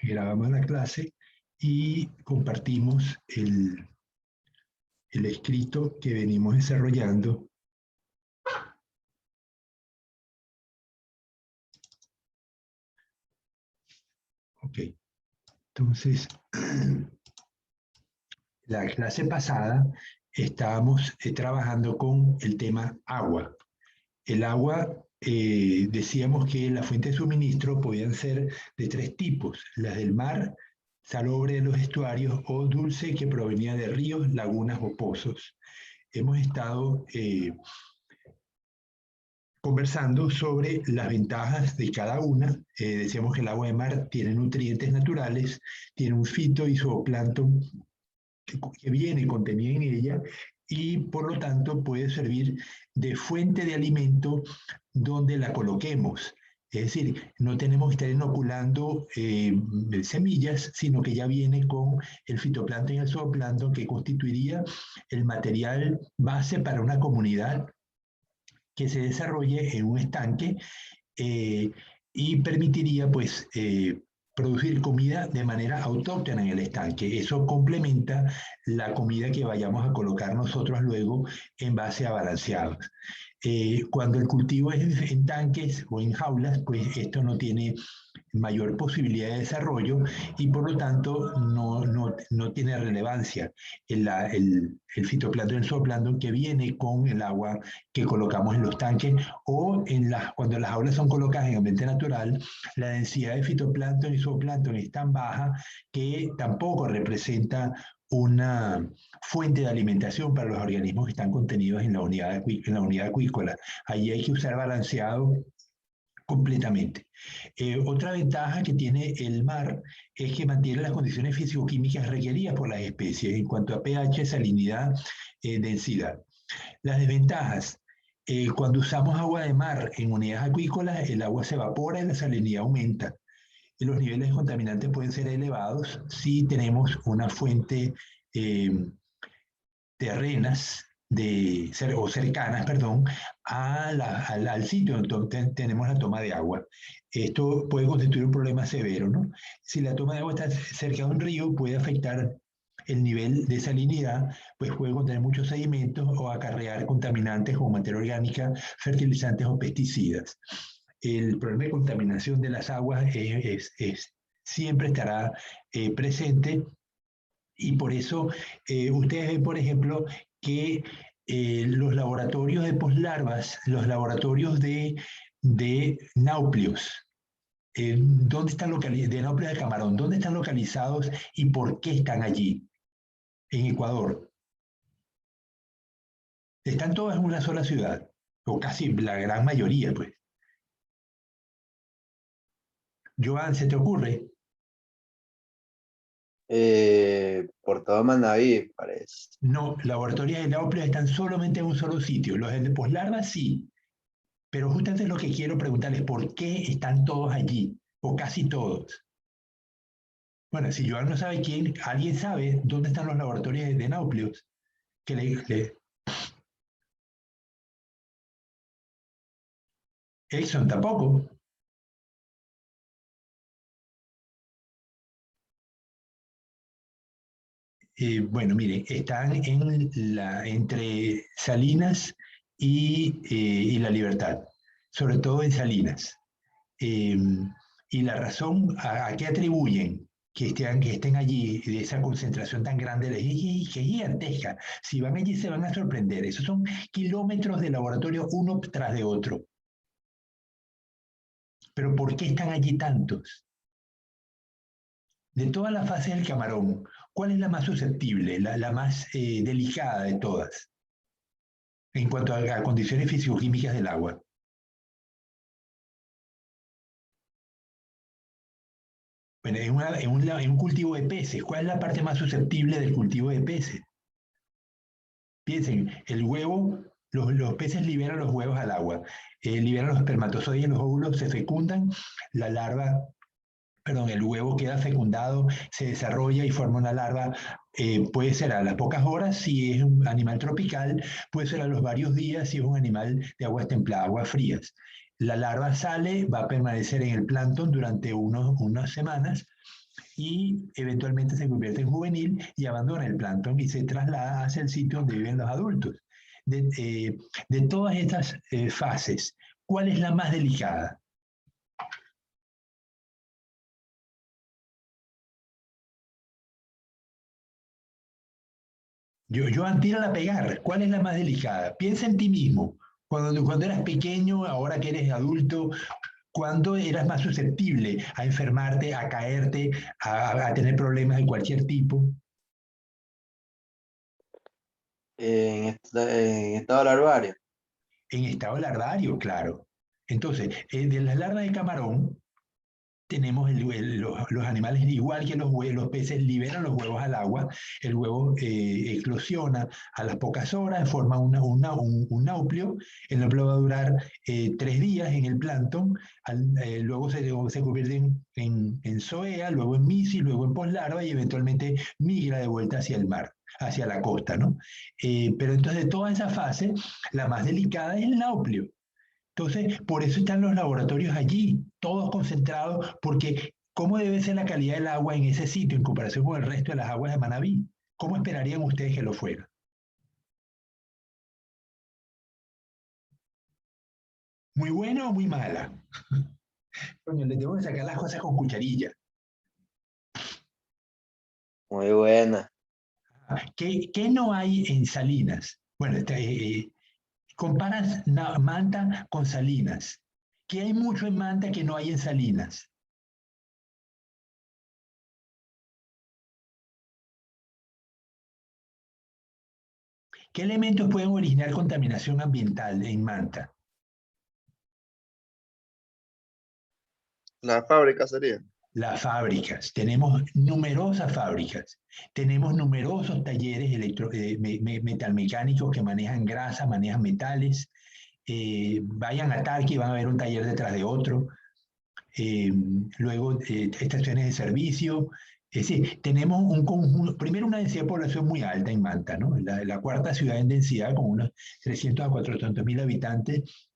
grabamos la clase y compartimos el escrito que venimos desarrollando. Ok, entonces, la clase pasada estábamos trabajando con el tema agua. El agua, decíamos que las fuentes de suministro podían ser de tres tipos: las del mar, salobre de los estuarios, o dulce que provenía de ríos, lagunas o pozos. Hemos estado conversando sobre las ventajas de cada una. Decíamos que el agua de mar tiene nutrientes naturales, tiene un fito y zooplancton que viene contenido en ella, y por lo tanto puede servir de fuente de alimento donde la coloquemos. Es decir, no tenemos que estar inoculando semillas, sino que ya viene con el fitoplancton y el zooplancton, que constituiría el material base para una comunidad que se desarrolle en un estanque, y permitiría pues producir comida de manera autóctona en el estanque. Eso complementa la comida que vayamos a colocar nosotros luego en base a balanceados. Cuando el cultivo es en tanques o en jaulas, pues esto no tiene mayor posibilidad de desarrollo y por lo tanto no tiene relevancia el fitoplancton y el zooplancton que viene con el agua que colocamos en los tanques, o cuando las jaulas son colocadas en ambiente natural, la densidad de fitoplancton y zooplancton es tan baja que tampoco representa una fuente de alimentación para los organismos que están contenidos en la unidad acuícola. Allí hay que usar balanceado completamente. Otra ventaja que tiene el mar es que mantiene las condiciones físico-químicas requeridas por las especies en cuanto a pH, salinidad, densidad. Las desventajas: cuando usamos agua de mar en unidades acuícolas, el agua se evapora y la salinidad aumenta. Y los niveles contaminantes pueden ser elevados si tenemos una fuente terrenas o cercanas, perdón, al sitio donde tenemos la toma de agua. Esto puede constituir un problema severo, ¿no? Si la toma de agua está cerca de un río, puede afectar el nivel de salinidad, pues puede contener muchos sedimentos o acarrear contaminantes como materia orgánica, fertilizantes o pesticidas. El problema de contaminación de las aguas siempre estará presente. Y por eso ustedes ven, por ejemplo, que los laboratorios de poslarvas, los laboratorios de náuplios, ¿dónde están localizados? De náuplios de camarón, ¿dónde están localizados y por qué están allí? En Ecuador. Están todas en una sola ciudad, o casi la gran mayoría, pues. Joan, ¿se te ocurre? Por todo Manaví, parece. No, laboratorios de náuplios están solamente en un solo sitio. Los de poslarvas sí. Pero justamente lo que quiero preguntarles: ¿por qué están todos allí? O casi todos. Bueno, si Joan no sabe quién, ¿alguien sabe dónde están los laboratorios de náuplios? Exxon tampoco. Bueno, miren, están entre Salinas y La Libertad, sobre todo en Salinas. Y la razón a qué atribuyen que estén allí, de esa concentración tan grande, que es gigantesca. Si van allí se van a sorprender. Esos son kilómetros de laboratorio uno tras de otro. Pero ¿por qué están allí tantos? De todas las fases del camarón, ¿cuál es la más susceptible, la más delicada de todas, en cuanto a condiciones físico-químicas del agua? Bueno, en un cultivo de peces, ¿cuál es la parte más susceptible del cultivo de peces? Piensen, el huevo, los peces liberan los huevos al agua, liberan los espermatozoides y los óvulos se fecundan, la larva, perdón, el huevo queda fecundado, se desarrolla y forma una larva. Puede ser a las pocas horas si es un animal tropical, puede ser a los varios días si es un animal de aguas templadas, aguas frías. La larva sale, va a permanecer en el plancton durante unas semanas, y eventualmente se convierte en juvenil y abandona el plancton y se traslada hacia el sitio donde viven los adultos. De todas estas fases, ¿cuál es la más delicada? Joan, tírala a pegar. ¿Cuál es la más delicada? Piensa en ti mismo. Cuando eras pequeño, ahora que eres adulto, ¿cuándo eras más susceptible a enfermarte, a caerte, a tener problemas de cualquier tipo? En estado larvario. En estado larvario, claro. Entonces, de las larvas de camarón, tenemos los animales, igual que los peces, liberan los huevos al agua, el huevo eclosiona a las pocas horas, forma un náupleo, el náupleo va a durar 3 días en el plancton, luego se convierte en zoea, luego en misi, luego en poslarva y eventualmente migra de vuelta hacia el mar, hacia la costa, ¿no? Pero entonces de toda esa fase, la más delicada es el náupleo. Entonces, por eso están los laboratorios allí, todos concentrados, porque ¿cómo debe ser la calidad del agua en ese sitio en comparación con el resto de las aguas de Manabí? ¿Cómo esperarían ustedes que lo fuera? ¿Muy buena o muy mala? Coño, le tengo que sacar las cosas con cucharilla. Muy buena. ¿Qué no hay en Salinas? Bueno, comparas Manta con Salinas. ¿Qué hay mucho en Manta que no hay en Salinas? ¿Qué elementos pueden originar contaminación ambiental en Manta? La fábrica sería. Las fábricas, tenemos numerosas fábricas, tenemos numerosos talleres metalmecánicos que manejan grasa, manejan metales, vayan a Tarqui y van a ver un taller detrás de otro, eh, luego estaciones de servicio, es decir, tenemos un conjunto, primero una densidad de población muy alta en Manta, ¿no? La cuarta ciudad en densidad con unos 300 a 400 mil habitantes.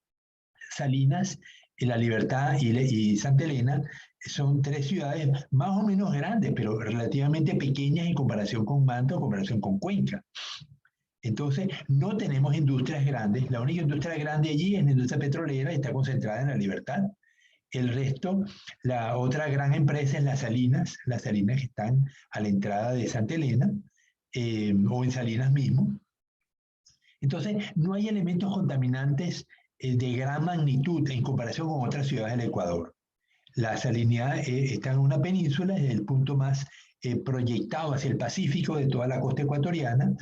Salinas, La Libertad y Santa Elena son 3 ciudades más o menos grandes, pero relativamente pequeñas en comparación con Manta o en comparación con Cuenca. Entonces, no tenemos industrias grandes. La única industria grande allí es la industria petrolera y está concentrada en La Libertad. El resto, la otra gran empresa es las Salinas que están a la entrada de Santa Elena o en Salinas mismo. Entonces, no hay elementos contaminantes de gran magnitud en comparación con otras ciudades del Ecuador. La salinidad está en una península, es el punto más proyectado hacia el Pacífico de toda la costa ecuatoriana.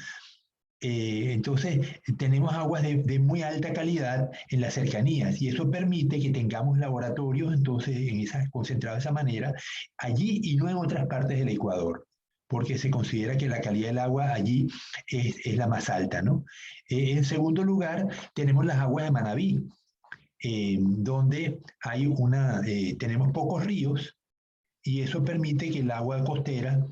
Entonces, tenemos aguas de muy alta calidad en las cercanías y eso permite que tengamos laboratorios, entonces, concentrados de esa manera, allí y no en otras partes del Ecuador, porque se considera que la calidad del agua allí es la más alta, ¿no? En segundo lugar, tenemos las aguas de Manabí, donde tenemos pocos ríos y eso permite que el agua costera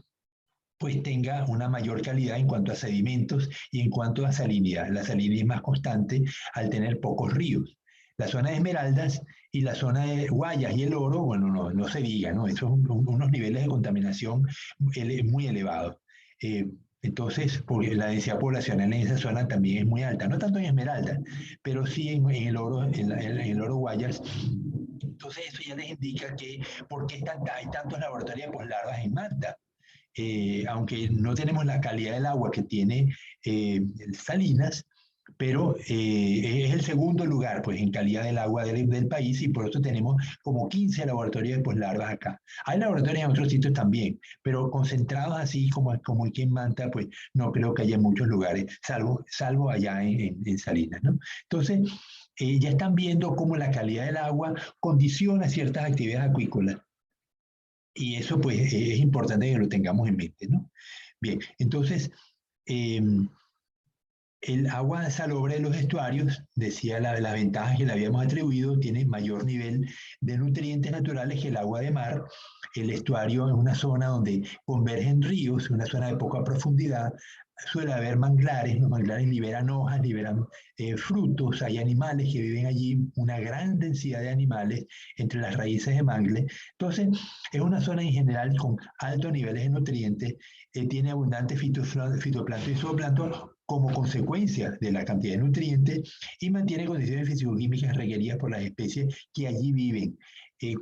pues tenga una mayor calidad en cuanto a sedimentos y en cuanto a salinidad. La salinidad es más constante al tener pocos ríos. La zona de Esmeraldas y la zona de Guayas y el Oro, bueno, no se diga, ¿no? Esos son unos niveles de contaminación muy elevados. Entonces, porque la densidad poblacional en esa zona también es muy alta, no tanto en Esmeralda, pero sí en el Oro, en el Oro Guayas. Entonces, eso ya les indica que por qué hay tantos laboratorios de poslarvas en Manta. Aunque no tenemos la calidad del agua que tiene Salinas, pero es el segundo lugar pues, en calidad del agua del país y por eso tenemos como 15 laboratorios de poslarvas acá. Hay laboratorios en otros sitios también, pero concentrados así como aquí en Manta, pues no creo que haya muchos lugares, salvo allá en Salinas, ¿no? Entonces, ya están viendo cómo la calidad del agua condiciona ciertas actividades acuícolas y eso pues es importante que lo tengamos en mente, ¿no? Bien, entonces, el agua salobre de los estuarios, decía las ventajas que le habíamos atribuido, tiene mayor nivel de nutrientes naturales que el agua de mar, El estuario es una zona donde convergen ríos, una zona de poca profundidad. Suele haber manglares, los manglares liberan hojas, liberan frutos, hay animales que viven allí, una gran densidad de animales entre las raíces de mangle. Entonces, es una zona en general con altos niveles de nutrientes, tiene abundante fitoplancton y zooplancton como consecuencia de la cantidad de nutrientes y mantiene condiciones fisicoquímicas requeridas por las especies que allí viven.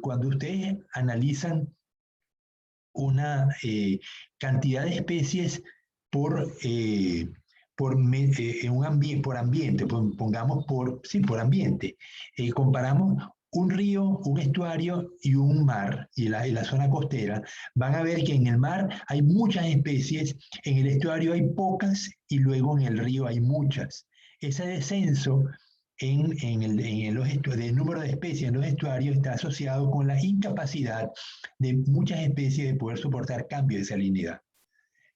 Cuando ustedes analizan una cantidad de especies por, por ambiente, pongamos sí, por ambiente. Comparamos un río, un estuario y un mar, y la zona costera, van a ver que en el mar hay muchas especies, en el estuario hay pocas y luego en el río hay muchas. Ese descenso del número de especies en los estuarios está asociado con la incapacidad de muchas especies de poder soportar cambios de salinidad.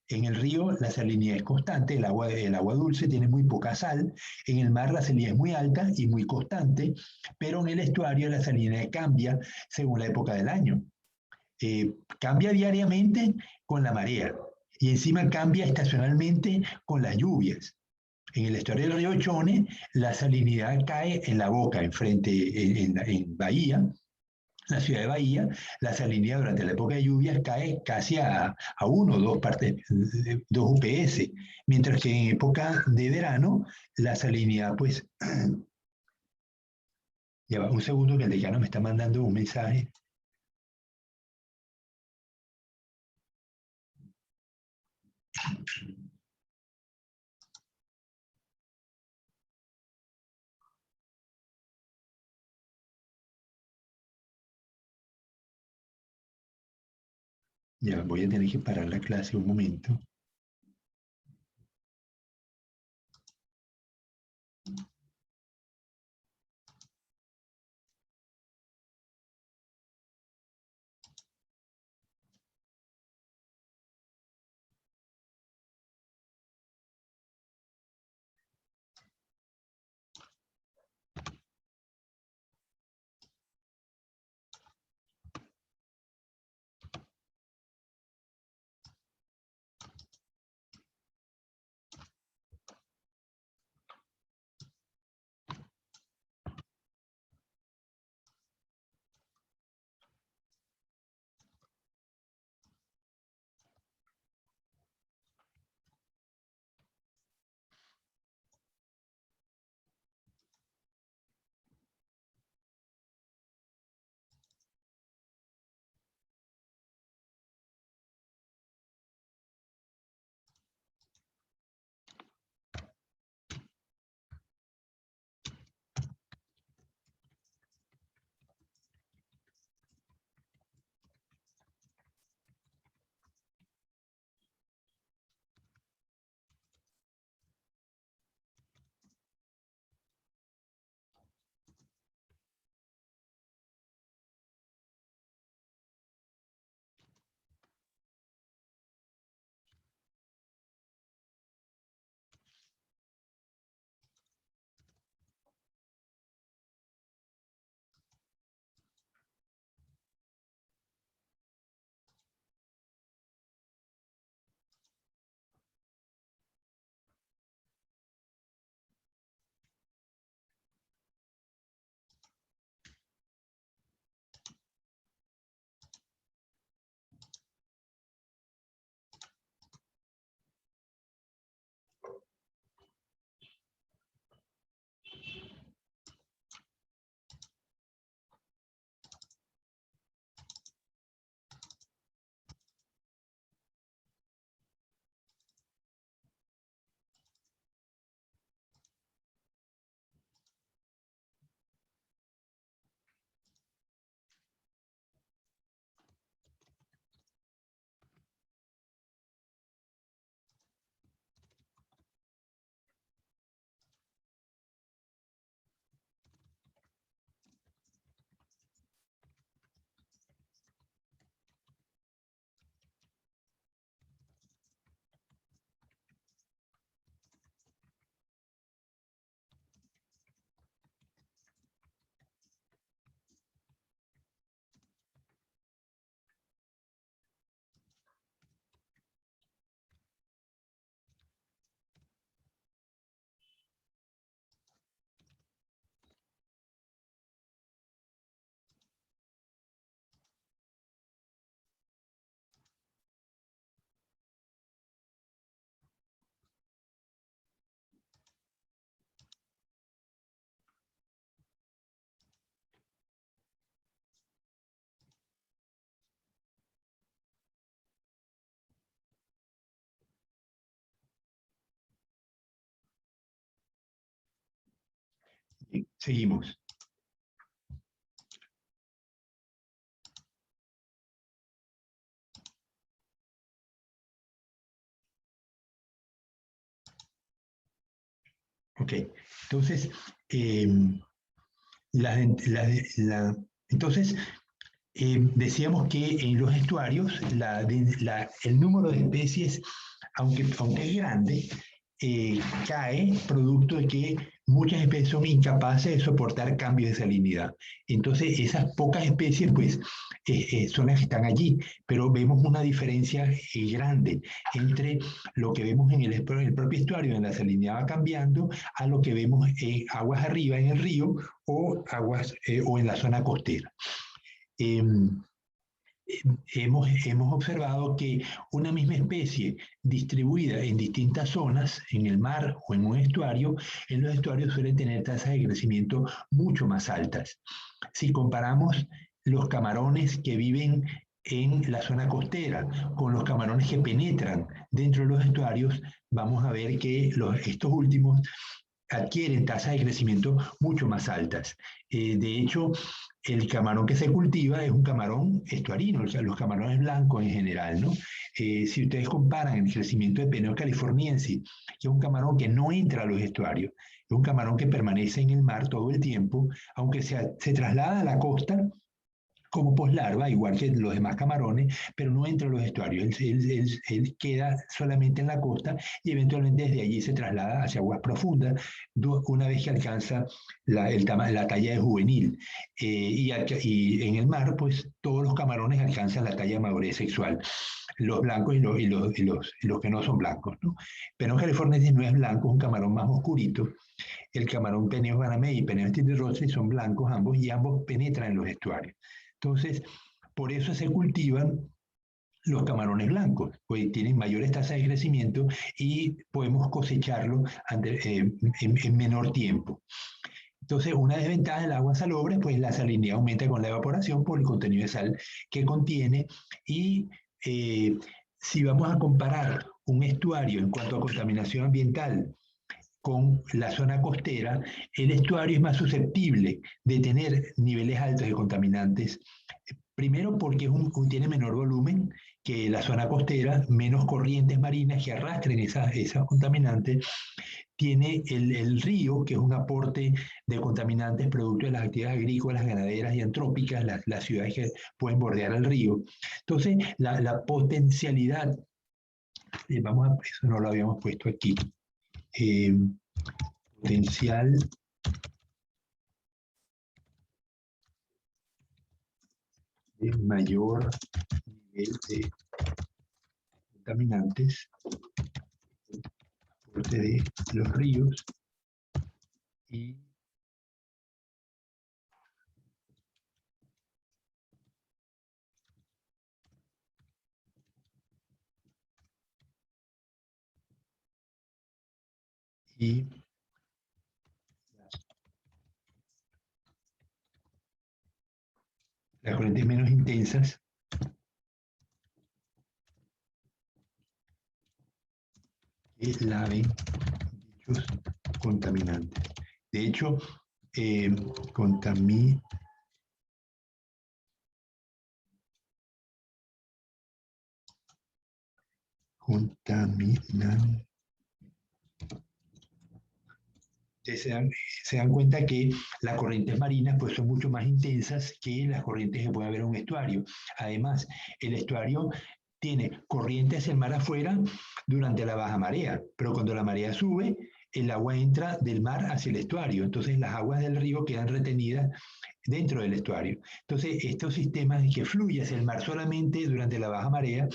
En el río la salinidad es constante, el agua dulce tiene muy poca sal, en el mar la salinidad es muy alta y muy constante, pero en el estuario la salinidad cambia según la época del año. Cambia diariamente con la marea y encima cambia estacionalmente con las lluvias. En el estuario del río Chone, la salinidad cae en la boca, en Bahía, la ciudad de Bahía, la salinidad durante la época de lluvias cae casi a 1 o 2 partes, 2 UPS, mientras que en época de verano la salinidad, pues, ya va un segundo que el decano me está mandando un mensaje. Ya voy a tener que parar la clase un momento. Bien, seguimos. Ok, entonces, entonces decíamos que en los estuarios el número de especies, aunque es grande, cae producto de que muchas especies son incapaces de soportar cambios de salinidad. Entonces, esas pocas especies, pues, son las que están allí, pero vemos una diferencia grande entre lo que vemos en el propio estuario, en la salinidad va cambiando, a lo que vemos en aguas arriba en el río o o en la zona costera. Hemos observado que una misma especie distribuida en distintas zonas, en el mar o en un estuario, en los estuarios suelen tener tasas de crecimiento mucho más altas. Si comparamos los camarones que viven en la zona costera con los camarones que penetran dentro de los estuarios, vamos a ver que estos últimos adquieren tasas de crecimiento mucho más altas. De hecho, el camarón que se cultiva es un camarón estuarino, o sea, los camarones blancos en general, ¿no? Si ustedes comparan el crecimiento de Peneo californiensis, que es un camarón que no entra a los estuarios, es un camarón que permanece en el mar todo el tiempo, aunque se traslada a la costa como poslarva, igual que los demás camarones, pero no entra a los estuarios. Él queda solamente en la costa y eventualmente desde allí se traslada hacia aguas profundas una vez que alcanza la talla de juvenil. Y en el mar, pues todos los camarones alcanzan la talla de madurez sexual. Los blancos y los que no son blancos, ¿no? Pero californiensis no es blanco, es un camarón más oscurito. El camarón Peneus banamei y Peneus titirrossi son blancos ambos y ambos penetran en los estuarios. Entonces, por eso se cultivan los camarones blancos, pues tienen mayores tasas de crecimiento y podemos cosecharlo en menor tiempo. Entonces, una desventaja del agua salobre, pues la salinidad aumenta con la evaporación por el contenido de sal que contiene y si vamos a comparar un estuario en cuanto a contaminación ambiental con la zona costera, el estuario es más susceptible de tener niveles altos de contaminantes. Primero porque tiene menor volumen que la zona costera, menos corrientes marinas que arrastren esas contaminantes. Tiene el río, que es un aporte de contaminantes producto de las actividades agrícolas, ganaderas y antrópicas, las ciudades que pueden bordear el río. Entonces, la potencialidad, eso no lo habíamos puesto aquí, potencial de mayor nivel de contaminantes, aporte de los ríos y las corrientes menos intensas que laven dichos contaminantes. De hecho, contaminantes se dan cuenta que las corrientes marinas pues, son mucho más intensas que las corrientes que puede haber en un estuario. Además, el estuario tiene corriente hacia el mar afuera durante la baja marea, pero cuando la marea sube, el agua entra del mar hacia el estuario, entonces las aguas del río quedan retenidas dentro del estuario. Entonces, estos sistemas de que fluye hacia el mar solamente durante la baja marea,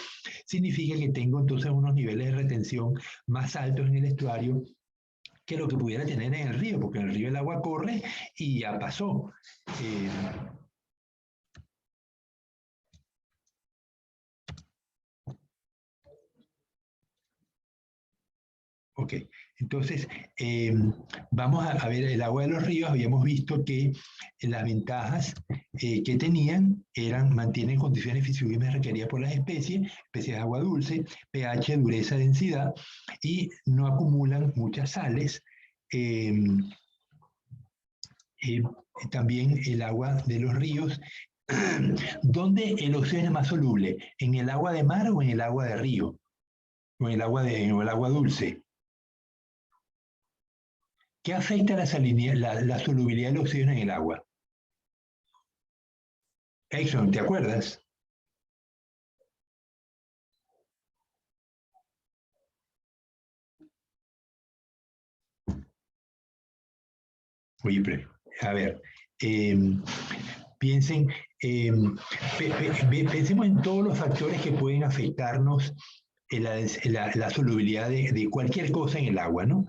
significa que tengo entonces unos niveles de retención más altos en el estuario que lo que pudiera tener en el río, porque en el río el agua corre y ya pasó. Ok, entonces vamos a ver el agua de los ríos. Habíamos visto que las ventajas que tenían mantienen condiciones fisiológicas requeridas por las especies de agua dulce, pH, dureza, densidad, y no acumulan muchas sales. también el agua de los ríos. ¿Dónde el oxígeno es más soluble? ¿En el agua de mar o en el agua de río? ¿O en el agua dulce? ¿Qué afecta la solubilidad del oxígeno en el agua? Exxon, ¿te acuerdas? Oye, a ver, piensen, pensemos en todos los factores que pueden afectarnos la solubilidad de cualquier cosa en el agua, ¿no?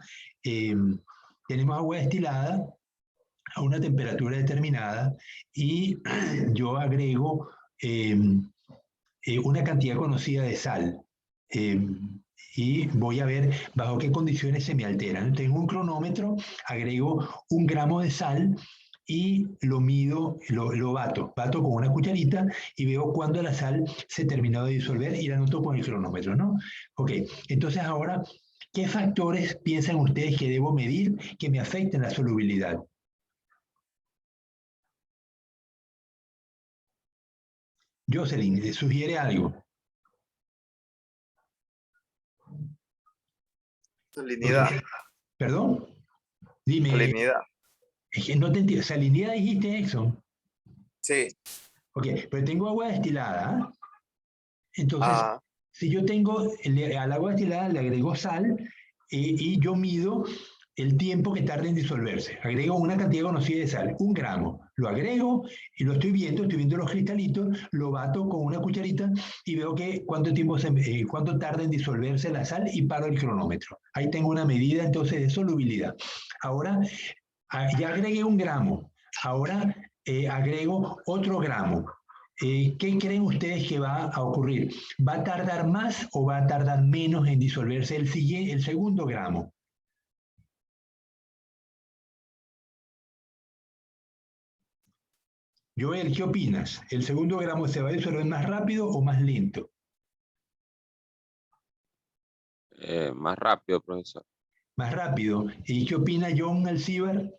Tenemos agua destilada a una temperatura determinada y yo agrego una cantidad conocida de sal. Y voy a ver bajo qué condiciones se me alteran. Tengo un cronómetro, agrego 1 gramo de sal y lo mido, lo bato con una cucharita y veo cuándo la sal se terminó de disolver y la anoto con el cronómetro, ¿no? Ok, entonces ahora, ¿qué factores piensan ustedes que debo medir que me afecten la solubilidad? Jocelyn, ¿le sugiere algo? Salinidad. ¿Perdón? Dime. Salinidad. Es que no te entiendo. ¿Salinidad dijiste, Exxon? Sí. Ok, pero tengo agua destilada. ¿Eh? Entonces, si yo tengo al agua destilada le agrego sal y yo mido el tiempo que tarda en disolverse. Agrego una cantidad conocida de sal, 1 gramo. Lo agrego y lo estoy viendo los cristalitos, lo bato con una cucharita y veo que cuánto tarda en disolverse la sal y paro el cronómetro. Ahí tengo una medida entonces de solubilidad. Ahora, ya agregué 1 gramo. Ahora agrego otro gramo. ¿Qué creen ustedes que va a ocurrir? ¿Va a tardar más o va a tardar menos en disolverse el segundo gramo? Joel, ¿qué opinas? ¿El segundo gramo se va a disolver más rápido o más lento? Más rápido, profesor. Más rápido. ¿Y qué opina John Alcibar?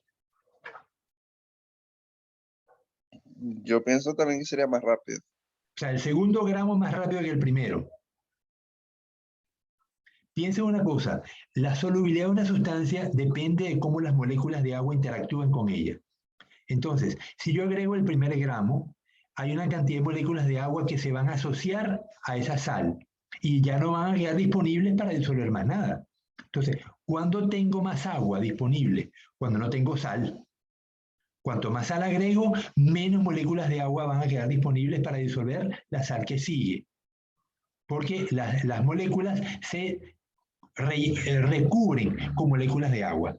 Yo pienso también que sería más rápido. O sea, el segundo gramo es más rápido que el primero. Piensa una cosa, la solubilidad de una sustancia depende de cómo las moléculas de agua interactúan con ella. Entonces, si yo agrego el primer gramo, hay una cantidad de moléculas de agua que se van a asociar a esa sal y ya no van a quedar disponibles para disolver más nada. Entonces, ¿cuándo tengo más agua disponible? Cuando no tengo sal. Cuanto más sal agrego, menos moléculas de agua van a quedar disponibles para disolver la sal que sigue. Porque las moléculas se recubren con moléculas de agua.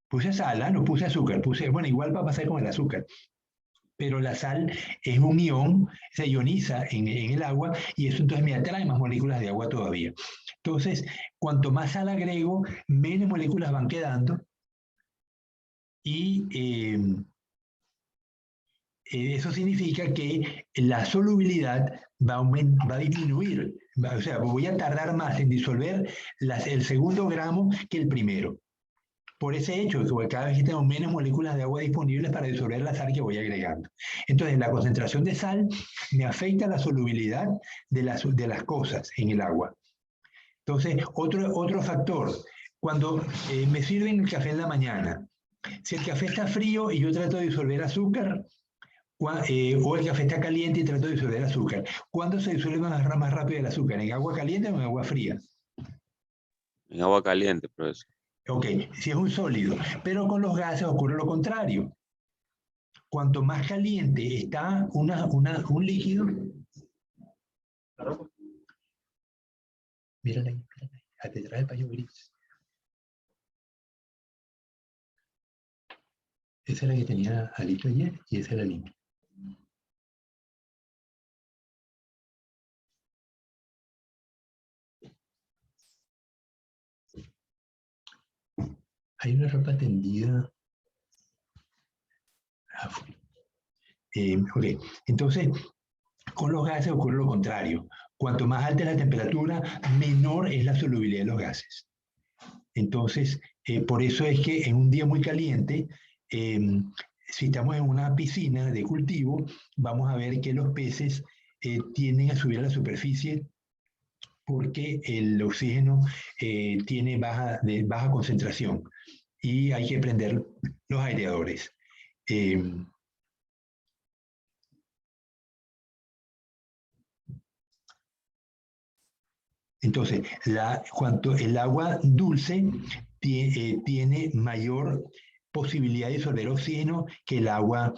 Puse sal, no puse azúcar, bueno, igual va a pasar con el azúcar, pero la sal es un ion, se ioniza en el agua y eso entonces me atrae más moléculas de agua todavía. Entonces, cuanto más sal agrego, menos moléculas van quedando y eso significa que la solubilidad va a disminuir, o sea, voy a tardar más en disolver el segundo gramo que el primero. Por ese hecho, que cada vez tengo menos moléculas de agua disponibles para disolver la sal que voy agregando. Entonces, la concentración de sal me afecta la solubilidad de las cosas en el agua. Entonces, otro factor, cuando me sirven el café en la mañana, si el café está frío y yo trato de disolver azúcar, o el café está caliente y trato de disolver azúcar, ¿cuándo se disuelve más rápido el azúcar? ¿En agua caliente o en agua fría? En agua caliente, profesor. Ok, si es un sólido, pero con los gases ocurre lo contrario. Cuanto más caliente está un líquido, mírala ahí, detrás del paño gris. Esa es la que tenía Alito ayer y esa es la limpia. Hay una ropa tendida. Ok, entonces, con los gases ocurre lo contrario. Cuanto más alta es la temperatura, menor es la solubilidad de los gases. Entonces, por eso es que en un día muy caliente, si estamos en una piscina de cultivo, vamos a ver que los peces tienden a subir a la superficie porque el oxígeno tiene baja concentración y hay que prender los aireadores. Entonces, cuanto el agua dulce tiene mayor posibilidad de disolver oxígeno que el agua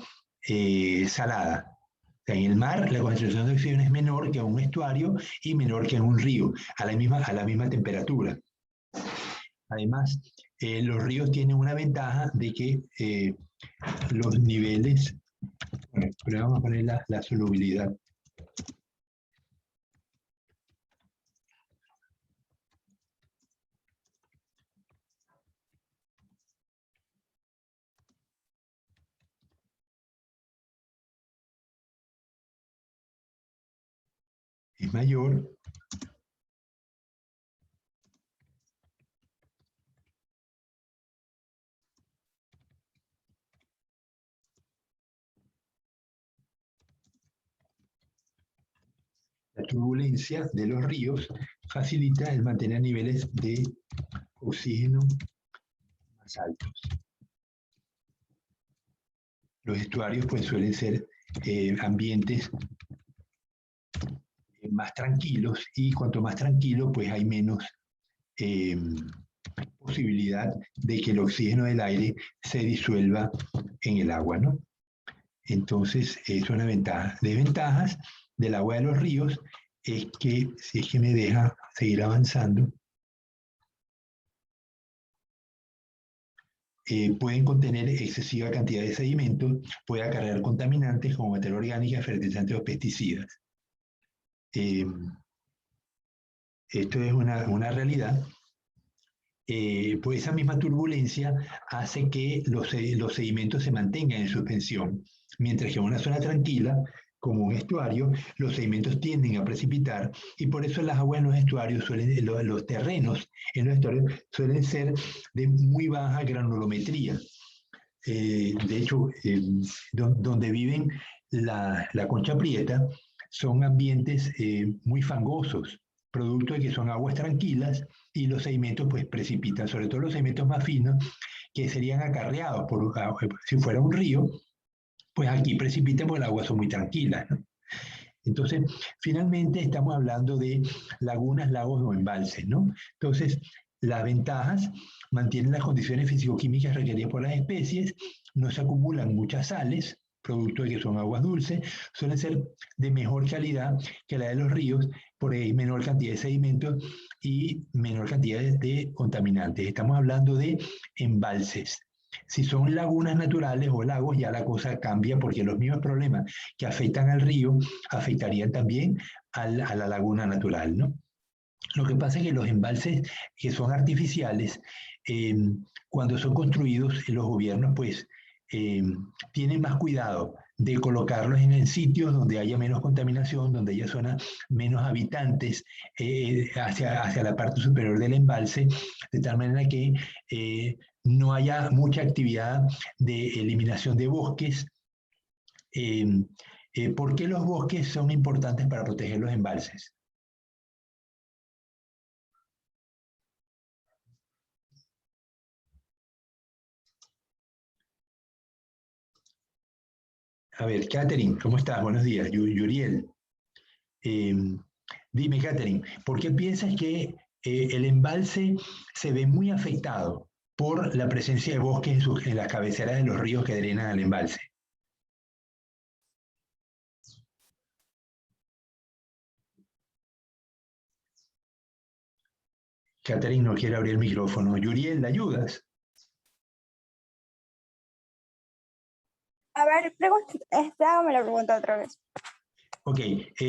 salada. O sea, en el mar la concentración de oxígeno es menor que en un estuario y menor que en un río, a la misma temperatura. Además, los ríos tienen una ventaja de que los niveles... Bueno, pero vamos a poner la solubilidad. Es mayor. La turbulencia de los ríos facilita el mantener niveles de oxígeno más altos. Los estuarios pues suelen ser ambientes más tranquilos, y cuanto más tranquilo pues hay menos posibilidad de que el oxígeno del aire se disuelva en el agua, ¿no? Entonces es una ventaja. Desventajas del agua de los ríos es que, si es que me deja seguir avanzando, pueden contener excesiva cantidad de sedimentos, puede acarrear contaminantes como materia orgánica, fertilizantes o pesticidas. Esto es una realidad. Pues esa misma turbulencia hace que los sedimentos se mantengan en suspensión, mientras que en una zona tranquila, como un estuario, los sedimentos tienden a precipitar, y por eso las aguas en los estuarios los terrenos en los estuarios suelen ser de muy baja granulometría. De hecho, donde viven la concha prieta son ambientes muy fangosos, producto de que son aguas tranquilas y los sedimentos pues precipitan, sobre todo los sedimentos más finos que serían acarreados si fuera un río, pues aquí precipitan porque las aguas son muy tranquilas, ¿no? Entonces, finalmente estamos hablando de lagunas, lagos o embalses, ¿no? Entonces, las ventajas: mantienen las condiciones físico-químicas requeridas por las especies, no se acumulan muchas sales, producto de que son aguas dulces, suelen ser de mejor calidad que la de los ríos, por ahí menor cantidad de sedimentos y menor cantidad de contaminantes. Estamos hablando de embalses. Si son lagunas naturales o lagos, ya la cosa cambia, porque los mismos problemas que afectan al río afectarían también a la laguna natural, ¿no? Lo que pasa es que los embalses que son artificiales, cuando son construidos, los gobiernos pues tienen más cuidado de colocarlos en sitios donde haya menos contaminación, donde haya zonas menos habitantes hacia la parte superior del embalse, de tal manera que no haya mucha actividad de eliminación de bosques. ¿Por qué los bosques son importantes para proteger los embalses? A ver, Catherine, ¿cómo estás? Buenos días. Yuriel. Dime, Catherine, ¿por qué piensas que el embalse se ve muy afectado por la presencia de bosques en las cabeceras de los ríos que drenan al embalse? Catherine no quiere abrir el micrófono. Yuriel, ¿la ayudas? A ver, hágame la pregunta otra vez. Ok,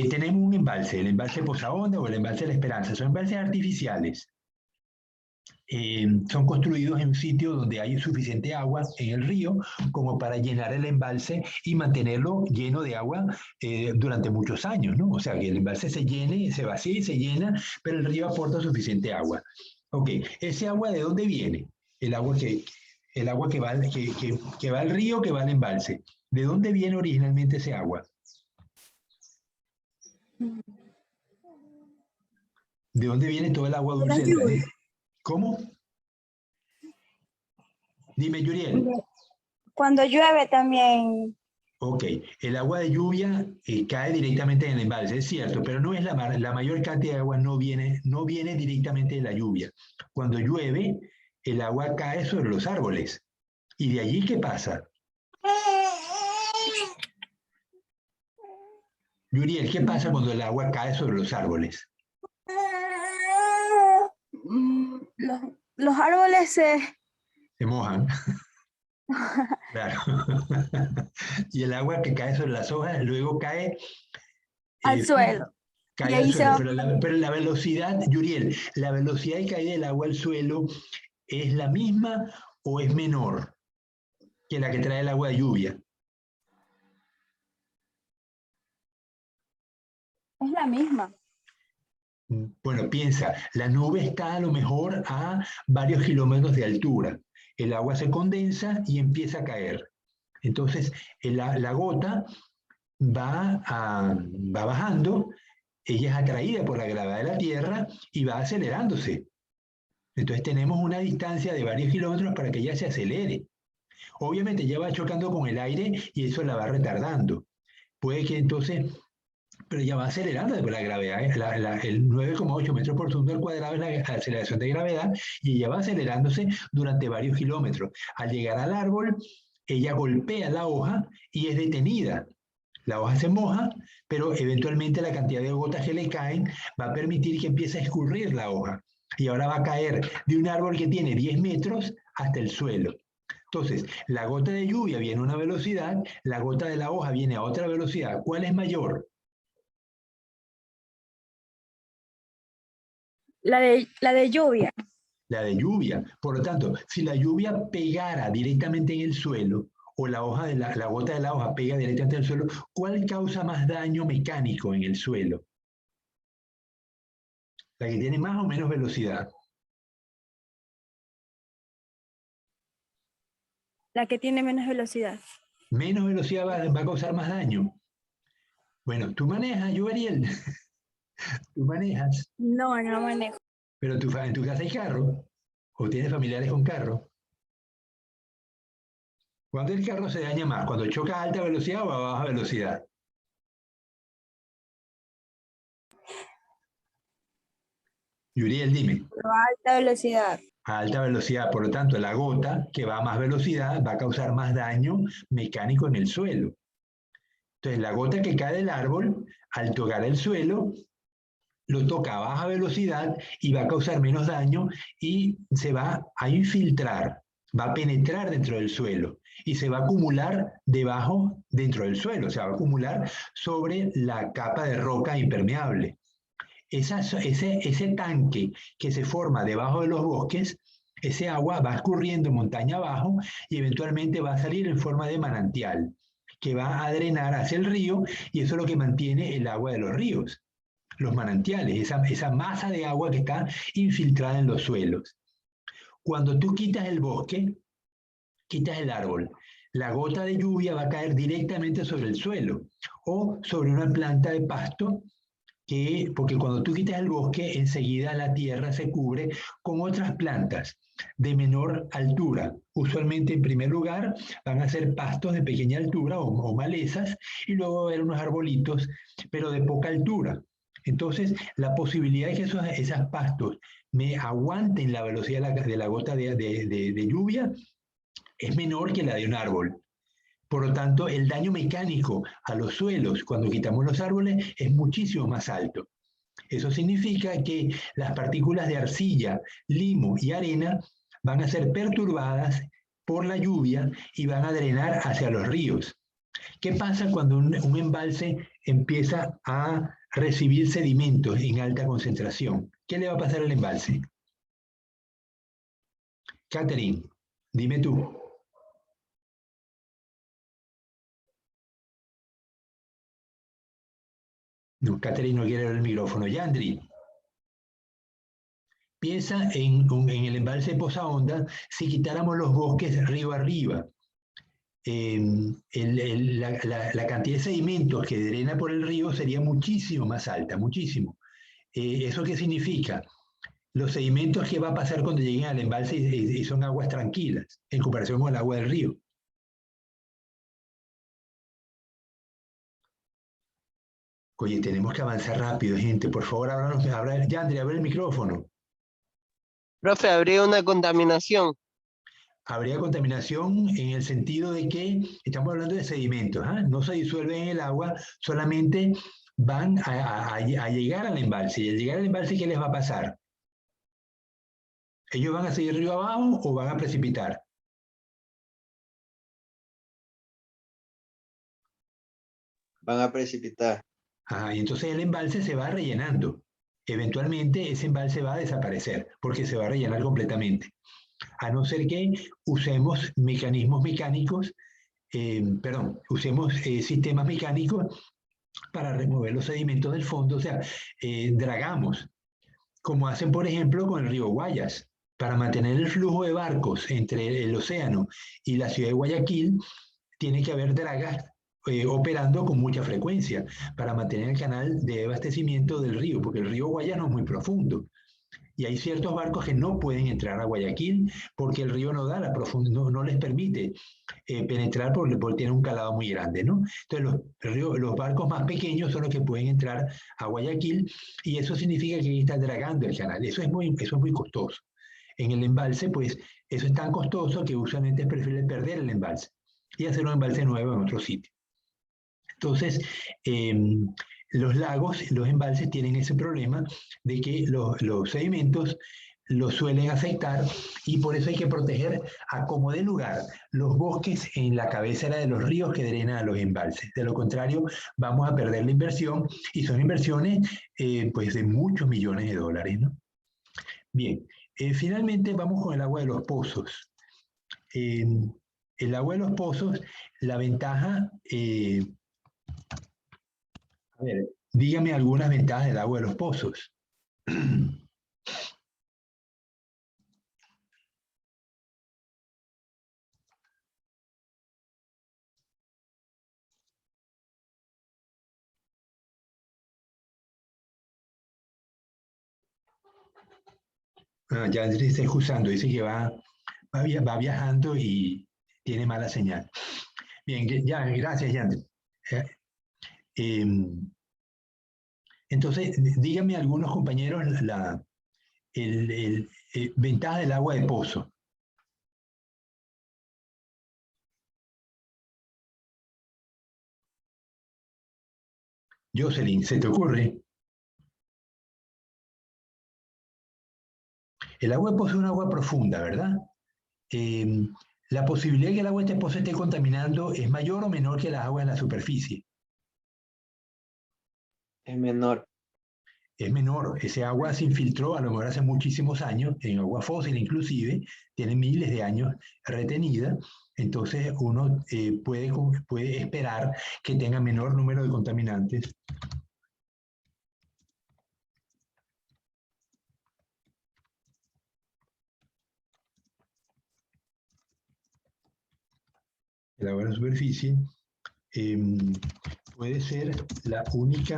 tenemos un embalse, el embalse Posaonda o el embalse La Esperanza. Son embalses artificiales. Son construidos en un sitio donde hay suficiente agua en el río como para llenar el embalse y mantenerlo lleno de agua durante muchos años, ¿no? O sea, que el embalse se llene, se vacía y se llena, pero el río aporta suficiente agua. Ok, ¿ese agua de dónde viene? El agua El agua que va al río, que va al embalse. ¿De dónde viene originalmente ese agua? ¿De dónde viene todo el agua De la dulce del lluvia. planeta? ¿Cómo? Dime, Yuriel. Cuando llueve también. Ok, el agua de lluvia cae directamente en el embalse, es cierto, pero no es la mayor cantidad de agua no viene directamente de la lluvia. Cuando llueve, el agua cae sobre los árboles. ¿Y de allí qué pasa? Yuriel, ¿qué pasa cuando el agua cae sobre los árboles? Los árboles se... Se mojan. Claro. Y el agua que cae sobre las hojas luego cae, al suelo. Y cae al ahí se suelo. va. Pero la velocidad, Yuriel, ¿la velocidad de caída del agua al suelo es la misma o es menor que la que trae el agua de lluvia? Es la misma. Bueno, piensa, la nube está a lo mejor a varios kilómetros de altura. El agua se condensa y empieza a caer. Entonces, la gota va bajando, ella es atraída por la gravedad de la Tierra y va acelerándose. Entonces tenemos una distancia de varios kilómetros para que ella se acelere. Obviamente ella va chocando con el aire y eso la va retardando. Puede que entonces, pero ella va acelerando por la gravedad, el 9,8 metros por segundo al cuadrado es la aceleración de gravedad y ella va acelerándose durante varios kilómetros. Al llegar al árbol, ella golpea la hoja y es detenida. La hoja se moja, pero eventualmente la cantidad de gotas que le caen va a permitir que empiece a escurrir la hoja. Y ahora va a caer de un árbol que tiene 10 metros hasta el suelo. Entonces, la gota de lluvia viene a una velocidad, la gota de la hoja viene a otra velocidad. ¿Cuál es mayor? La de lluvia. La de lluvia. Por lo tanto, si la lluvia pegara directamente en el suelo, o la hoja de la gota de la hoja pega directamente en el suelo, ¿cuál causa más daño mecánico en el suelo? La que tiene más o menos velocidad. La que tiene menos velocidad. Menos velocidad va a causar más daño. Bueno, tú manejas, yo, Ariel. Tú manejas, No, no manejo. pero en tu casa hay carro, o tienes familiares con carro. ¿Cuándo el carro se daña más? ¿Cuando choca a alta velocidad o a baja velocidad? Yuriel, dime. Pero a alta velocidad. A alta velocidad, por lo tanto, la gota que va a más velocidad va a causar más daño mecánico en el suelo. Entonces, la gota que cae del árbol, al tocar el suelo, lo toca a baja velocidad y va a causar menos daño y se va a infiltrar, va a penetrar dentro del suelo y se va a acumular debajo, dentro del suelo, se va a acumular sobre la capa de roca impermeable. Ese tanque que se forma debajo de los bosques, ese agua va escurriendo montaña abajo y eventualmente va a salir en forma de manantial, que va a drenar hacia el río y eso es lo que mantiene el agua de los ríos, los manantiales, esa masa de agua que está infiltrada en los suelos. Cuando tú quitas el bosque, quitas el árbol, la gota de lluvia va a caer directamente sobre el suelo o sobre una planta de pasto porque cuando tú quitas el bosque, enseguida la tierra se cubre con otras plantas de menor altura. Usualmente, en primer lugar, van a ser pastos de pequeña altura o malezas, y luego va a haber unos arbolitos, pero de poca altura. Entonces, la posibilidad de que esos pastos me aguanten la velocidad de la gota de lluvia es menor que la de un árbol. Por lo tanto, el daño mecánico a los suelos cuando quitamos los árboles es muchísimo más alto. Eso significa que las partículas de arcilla, limo y arena van a ser perturbadas por la lluvia y van a drenar hacia los ríos. ¿Qué pasa cuando un embalse empieza a recibir sedimentos en alta concentración? ¿Qué le va a pasar al embalse? Catherine, dime tú. No, Catherine no quiere ver el micrófono. Yandri. Piensa en el embalse de Poza Honda si quitáramos los bosques río arriba. La cantidad de sedimentos que drena por el río sería muchísimo más alta, muchísimo. ¿Eso qué significa? Los sedimentos que va a pasar cuando lleguen al embalse y son aguas tranquilas, en comparación con el agua del río. Oye, tenemos que avanzar rápido, gente. Por favor, Yandri, abre el micrófono. Profe, habría una contaminación. Habría contaminación en el sentido de que estamos hablando de sedimentos, ¿ah? No se disuelven en el agua, solamente van a llegar al embalse. Y al llegar al embalse, ¿qué les va a pasar? ¿Ellos van a seguir río abajo o van a precipitar? Van a precipitar. Y entonces el embalse se va rellenando. Eventualmente ese embalse va a desaparecer porque se va a rellenar completamente. A no ser que usemos mecanismos mecánicos, usemos sistemas mecánicos para remover los sedimentos del fondo, o sea, dragamos, como hacen por ejemplo con el río Guayas. Para mantener el flujo de barcos entre el océano y la ciudad de Guayaquil, tiene que haber dragas operando con mucha frecuencia para mantener el canal de abastecimiento del río, porque el río Guayas no es muy profundo. Y hay ciertos barcos que no pueden entrar a Guayaquil porque el río no da la profundidad, no les permite penetrar porque tiene un calado muy grande, ¿no? Entonces los barcos más pequeños son los que pueden entrar a Guayaquil y eso significa que está dragando el canal. Eso es muy costoso. En el embalse, pues, eso es tan costoso que usualmente es preferible perder el embalse y hacer un embalse nuevo en otro sitio. Entonces, los lagos, los embalses tienen ese problema de que los sedimentos los suelen afectar y por eso hay que proteger a como de lugar los bosques en la cabecera de los ríos que drenan a los embalses. De lo contrario, vamos a perder la inversión y son inversiones pues de muchos millones de dólares, ¿no? Bien, finalmente vamos con el agua de los pozos. El agua de los pozos, la ventaja... a ver, dígame algunas ventajas del agua de los pozos. Ya se está excusando, dice que va viajando y tiene mala señal. Bien, ya, gracias, Yandri. Entonces, díganme algunos compañeros ventaja del agua de pozo. Jocelyn, ¿se te ocurre? El agua de pozo es un agua profunda, ¿verdad? La posibilidad de que el agua de este pozo esté contaminando es mayor o menor que las aguas en la superficie. Es menor. Es menor. Ese agua se infiltró a lo mejor hace muchísimos años, en agua fósil inclusive, tiene miles de años retenida, entonces uno puede esperar que tenga menor número de contaminantes. El agua de la superficie puede ser la única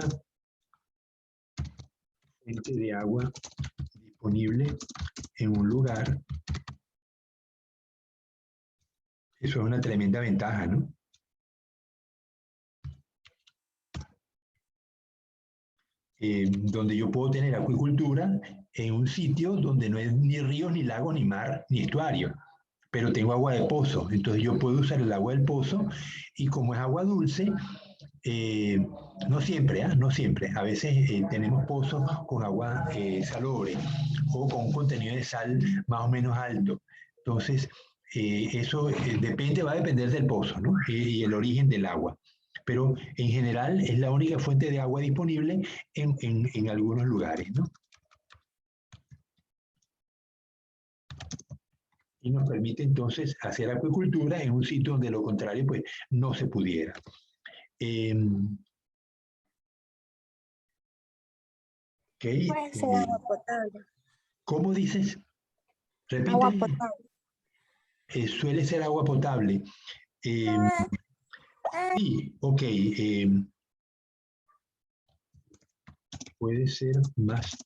fuente de agua disponible en un lugar. Eso es una tremenda ventaja, ¿no? Donde yo puedo tener acuicultura en un sitio donde no hay ni ríos, ni lagos, ni mar, ni estuario, pero tengo agua de pozo, entonces yo puedo usar el agua del pozo y como es agua dulce, no siempre, no siempre, a veces tenemos pozos con agua salobre o con un contenido de sal más o menos alto, entonces eso va a depender del pozo, ¿no? Y el origen del agua. Pero en general es la única fuente de agua disponible en algunos lugares, ¿no? Y nos permite entonces hacer acuicultura en un sitio donde lo contrario pues no se pudiera. Puede ser agua potable. ¿Cómo dices? Repite. Agua potable. Suele ser agua potable. Sí, ok. Puede ser más.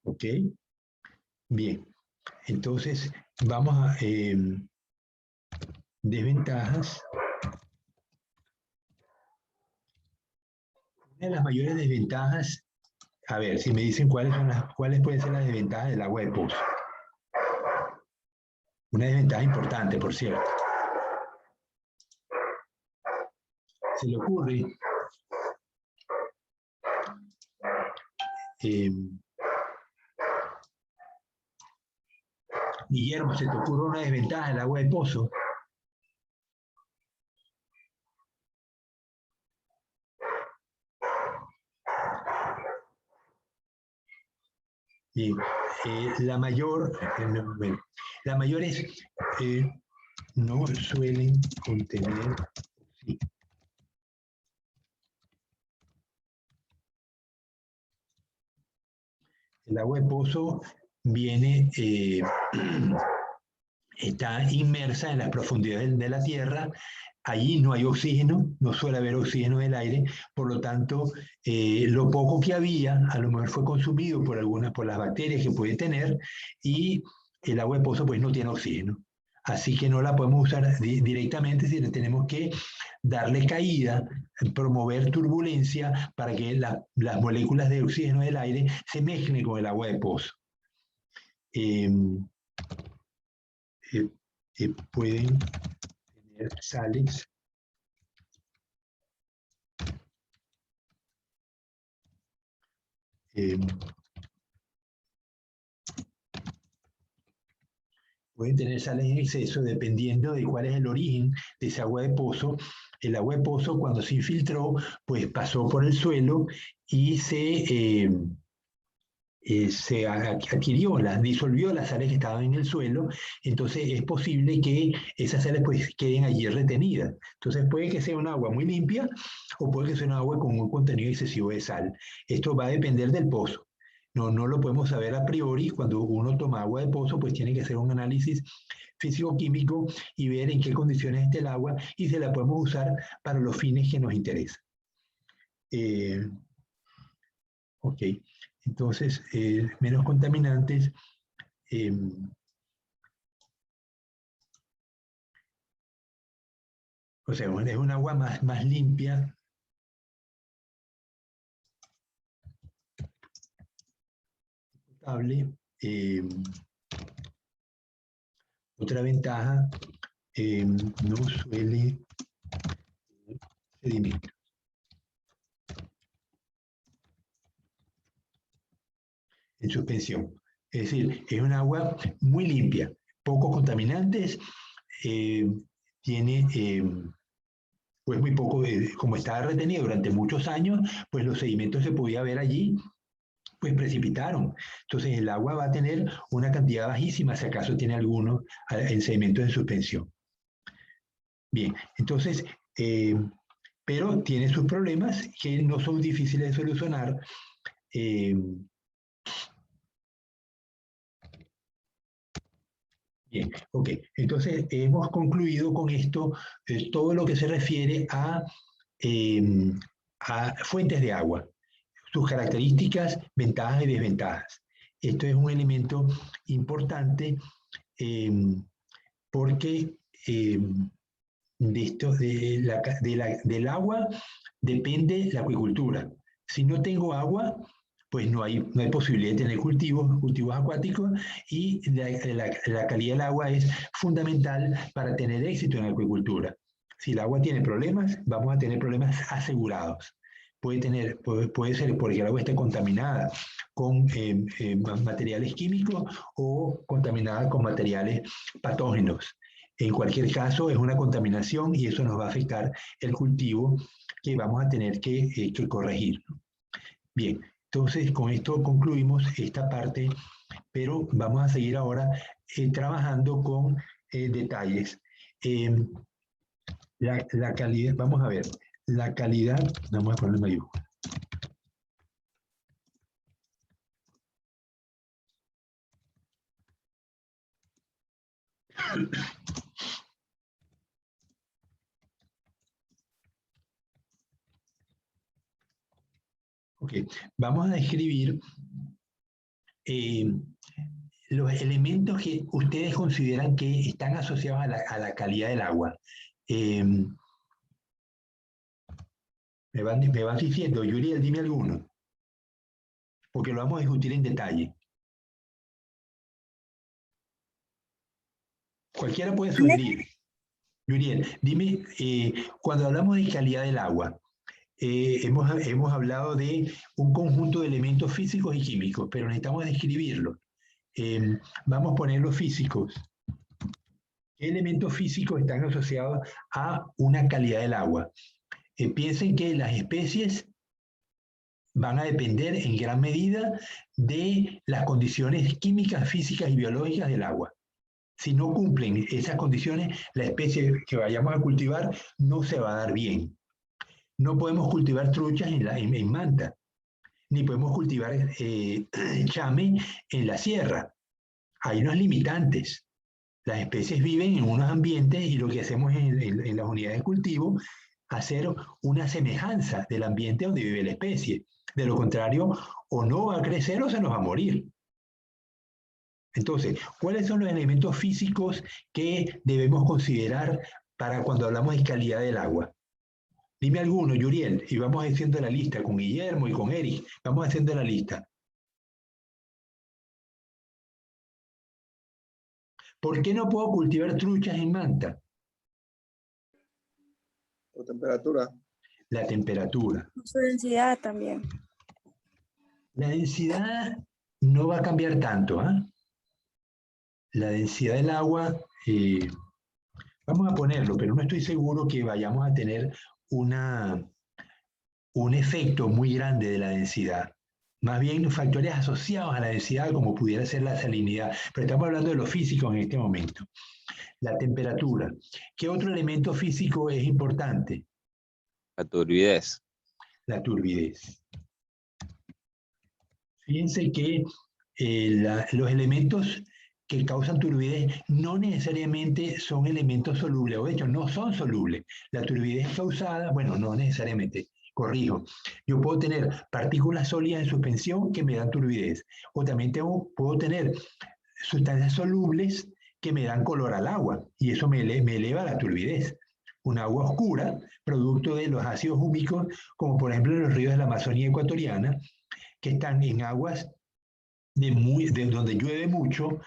Ok. Bien. Entonces, vamos a desventajas. Una de las mayores desventajas, a ver, si me dicen cuáles pueden ser las desventajas del agua de pozo. Una desventaja importante, por cierto. Se le ocurre Guillermo, ¿se te ocurre una desventaja del agua de pozo? Bien. La mayor es no suelen contener. Sí. El agua de pozo viene, está inmersa en las profundidades de la tierra. Allí no hay oxígeno, no suele haber oxígeno en el aire, por lo tanto, lo poco que había, a lo mejor fue consumido por las bacterias que puede tener, y el agua de pozo pues no tiene oxígeno. Así que no la podemos usar directamente, sino tenemos que darle caída, promover turbulencia para que las moléculas de oxígeno del aire se mezclen con el agua de pozo. Pueden tener sales pueden tener sales en exceso dependiendo de cuál es el origen de ese agua de pozo. El agua de pozo, cuando se infiltró, pues pasó por el suelo y se adquirió, disolvió las sales que estaban en el suelo, entonces es posible que esas sales pues queden allí retenidas. Entonces puede que sea un agua muy limpia o puede que sea un agua con un contenido excesivo de sal. Esto va a depender del pozo. No lo podemos saber a priori. Cuando uno toma agua de pozo, pues tiene que hacer un análisis físico-químico y ver en qué condiciones está el agua y se la podemos usar para los fines que nos interesan. Ok. Entonces, menos contaminantes. O sea, es un agua más limpia. Potable. Otra ventaja, no suele sedimentos. En suspensión. Es decir, es un agua muy limpia, pocos contaminantes, tiene pues muy poco, como estaba retenido durante muchos años, pues los sedimentos se podía ver allí, pues precipitaron. Entonces el agua va a tener una cantidad bajísima, si acaso tiene alguno en sedimentos de suspensión. Bien, entonces, pero tiene sus problemas que no son difíciles de solucionar. Bien, ok. Entonces hemos concluido con esto todo lo que se refiere a fuentes de agua, sus características, ventajas y desventajas. Esto es un elemento importante porque del agua depende la acuicultura. Si no tengo agua, pues no hay posibilidad de tener cultivos acuáticos, y la calidad del agua es fundamental para tener éxito en la acuicultura. Si el agua tiene problemas, vamos a tener problemas asegurados. Puede ser porque el agua esté contaminada con materiales químicos o contaminada con materiales patógenos. En cualquier caso, es una contaminación y eso nos va a afectar el cultivo que vamos a tener que corregir. Bien, entonces con esto concluimos esta parte, pero vamos a seguir ahora trabajando con detalles. La calidad, vamos a ver, la calidad, vamos a poner mayúscula. Ok, vamos a describir los elementos que ustedes consideran que están asociados a la calidad del agua. Me van diciendo, Yuriel, dime alguno, porque lo vamos a discutir en detalle. Cualquiera puede sugerir. Yuriel, dime, cuando hablamos de calidad del agua, hemos hablado de un conjunto de elementos físicos y químicos, pero necesitamos describirlos. Vamos a poner los físicos. ¿Qué elementos físicos están asociados a una calidad del agua? Piensen que las especies van a depender en gran medida de las condiciones químicas, físicas y biológicas del agua. Si no cumplen esas condiciones, la especie que vayamos a cultivar no se va a dar bien. No podemos cultivar truchas en Manta, ni podemos cultivar chame en la sierra. Hay unos limitantes. Las especies viven en unos ambientes y lo que hacemos en las unidades de cultivo, hacer una semejanza del ambiente donde vive la especie. De lo contrario, o no va a crecer o se nos va a morir. Entonces, ¿cuáles son los elementos físicos que debemos considerar para cuando hablamos de calidad del agua? Dime alguno, Yuriel, y vamos haciendo la lista con Guillermo y con Eric. Vamos haciendo la lista. ¿Por qué no puedo cultivar truchas en Manta? Por temperatura. La temperatura. Su densidad también. La densidad no va a cambiar tanto, ¿eh? La densidad del agua, vamos a ponerlo, pero no estoy seguro que vayamos a tener un efecto muy grande de la densidad. Más bien factores asociados a la densidad, como pudiera ser la salinidad. Pero estamos hablando de lo físico en este momento. La temperatura. ¿Qué otro elemento físico es importante? La turbidez. La turbidez. Fíjense que los elementos que causan turbidez no necesariamente son elementos solubles, o de hecho no son solubles. La turbidez causada, bueno, no necesariamente, corrijo. Yo puedo tener partículas sólidas en suspensión que me dan turbidez, o también puedo tener sustancias solubles que me dan color al agua, y eso me eleva la turbidez. Un agua oscura, producto de los ácidos húmicos, como por ejemplo los ríos de la Amazonía ecuatoriana, que están en aguas de donde llueve mucho,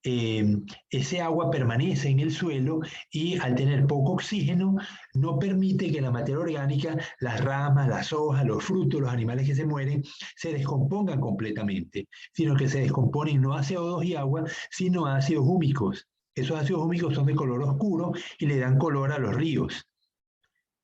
ese agua permanece en el suelo y al tener poco oxígeno no permite que la materia orgánica, las ramas, las hojas, los frutos, los animales que se mueren, se descompongan completamente, sino que se descomponen no a CO2 y agua, sino a ácidos húmicos. Esos ácidos húmicos son de color oscuro y le dan color a los ríos.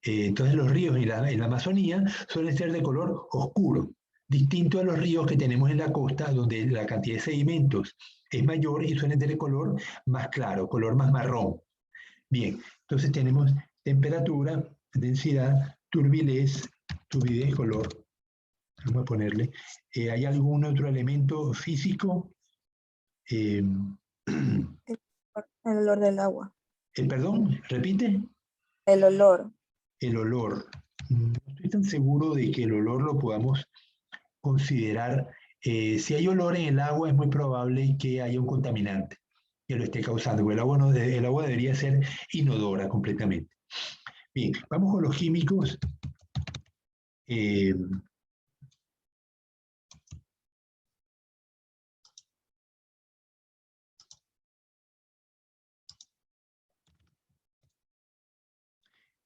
Entonces los ríos en la Amazonía suelen ser de color oscuro, distinto a los ríos que tenemos en la costa, donde la cantidad de sedimentos es mayor y suelen tener color más claro, color más marrón. Bien, entonces tenemos temperatura, densidad, turbidez, color. Vamos a ponerle. ¿Hay algún otro elemento físico? El olor del agua. Perdón, repite. El olor. El olor. No estoy tan seguro de que el olor lo podamos considerar. Si hay olor en el agua, es muy probable que haya un contaminante que lo esté causando. El agua debería ser inodora completamente. Bien, vamos con los químicos.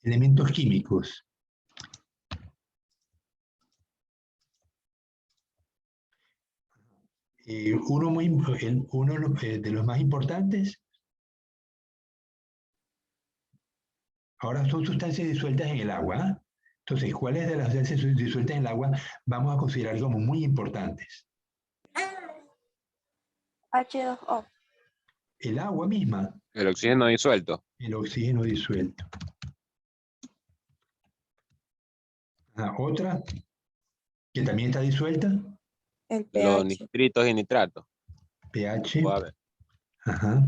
Elementos químicos. Uno de los más importantes, ahora son sustancias disueltas en el agua. ¿Eh? Entonces, ¿cuáles de las sustancias disueltas en el agua vamos a considerar como muy importantes? H2O. El agua misma, El oxígeno disuelto. el oxígeno disuelto. Otra, que también está disuelta, El Los pH. nitritos y nitratos. pH. O a ver, Ajá.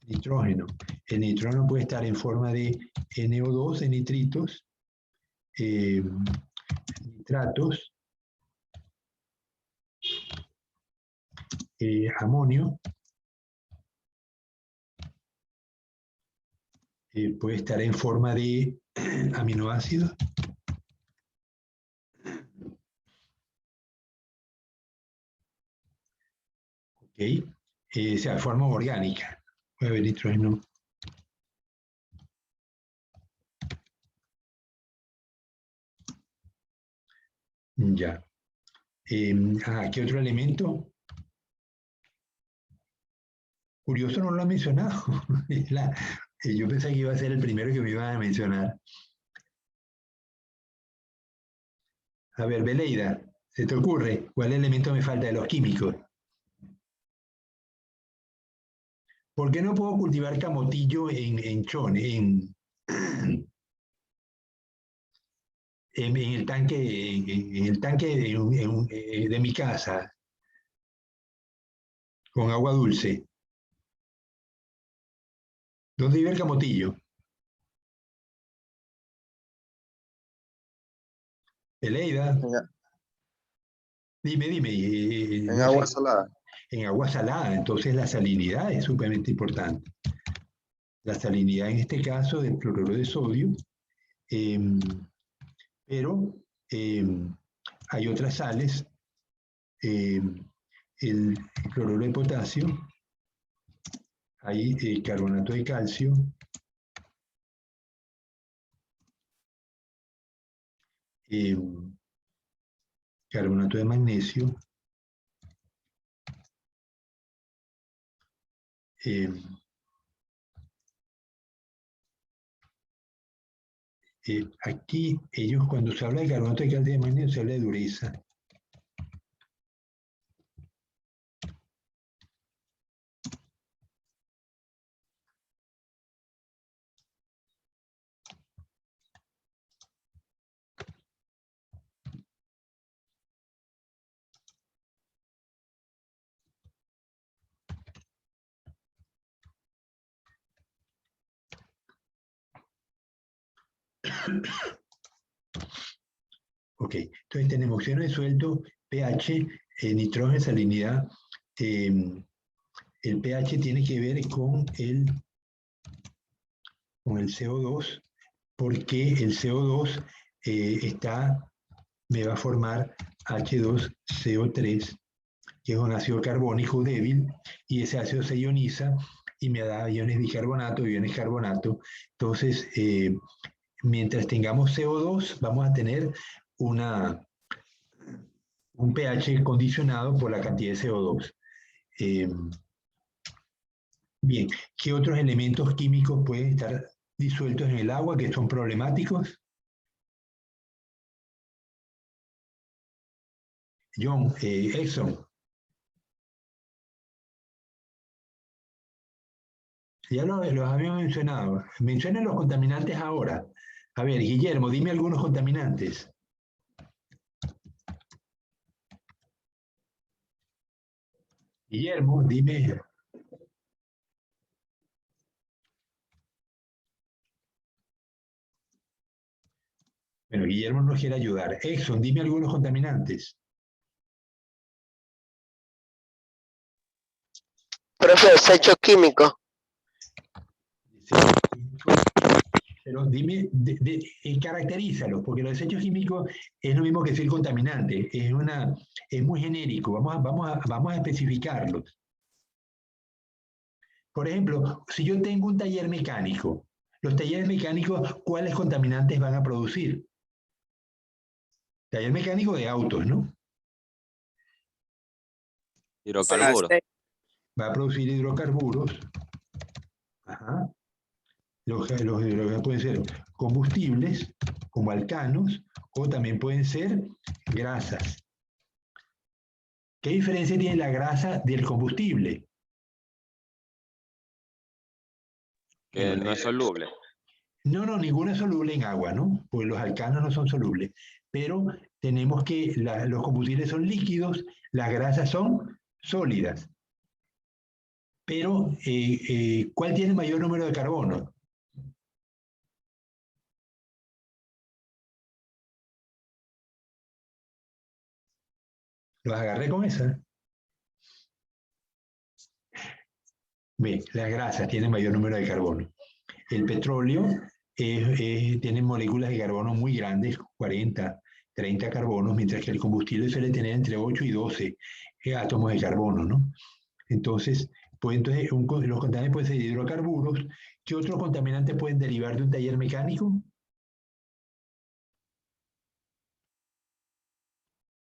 Nitrógeno. El nitrógeno puede estar en forma de NO2 de nitritos, nitratos, amonio, puede estar en forma de aminoácidos. Ok. O sea, forma orgánica. Puede haber nitrógeno. Ya. ¿Qué otro elemento? Curioso, no lo ha mencionado. Yo pensé que iba a ser el primero que me iban a mencionar. A ver, Beleida, ¿se te ocurre cuál elemento me falta de los químicos? ¿Por qué no puedo cultivar camotillo en Chone, en el tanque, en el tanque de mi casa, con agua dulce? ¿Dónde vive el camotillo? Beleida, En, dime. en No agua sé. salada. En agua salada, entonces la salinidad es sumamente importante. La salinidad en este caso del cloruro de sodio, pero hay otras sales, el cloruro de potasio, hay carbonato de calcio, carbonato de magnesio, aquí ellos cuando se habla de carbonato de calcio y de magnesio se habla de dureza. Ok, entonces tenemos oxígeno disuelto, pH, nitrógeno, salinidad. El pH tiene que ver con el CO2, porque el CO2 me va a formar H2CO3, que es un ácido carbónico débil, y ese ácido se ioniza y me da iones bicarbonato, iones carbonato. Entonces, mientras tengamos CO2, vamos a tener un pH condicionado por la cantidad de CO2. Bien, ¿qué otros elementos químicos pueden estar disueltos en el agua que son problemáticos? John, Exxon. Ya los habíamos mencionado. Mencionen los contaminantes ahora. A ver, Guillermo, dime algunos contaminantes. Guillermo, dime. Bueno, Guillermo nos quiere ayudar. Exxon, dime algunos contaminantes. Profe, desecho químico. Pero dime, caracterízalos, porque los desechos químicos es lo mismo que decir contaminante, es muy genérico, vamos a especificarlos. Por ejemplo, si yo tengo un taller mecánico, los talleres mecánicos, ¿cuáles contaminantes van a producir? Taller mecánico de autos, ¿no? hidrocarburos. Va a producir hidrocarburos. Ajá. Los hidrocarburos pueden ser combustibles, como alcanos, o también pueden ser grasas. ¿Qué diferencia tiene la grasa del combustible? Que no es soluble. No, ninguno es soluble en agua, ¿no? Pues los alcanos no son solubles. Pero tenemos que los combustibles son líquidos, las grasas son sólidas. Pero, ¿cuál tiene mayor número de carbono? Los agarré con esa. Ve, las grasas tienen mayor número de carbono. El petróleo tiene moléculas de carbono muy grandes, 40, 30 carbonos, mientras que el combustible suele tener entre 8 y 12 átomos de carbono, ¿no? Entonces, los contaminantes pueden ser hidrocarburos. ¿Qué otros contaminantes pueden derivar de un taller mecánico?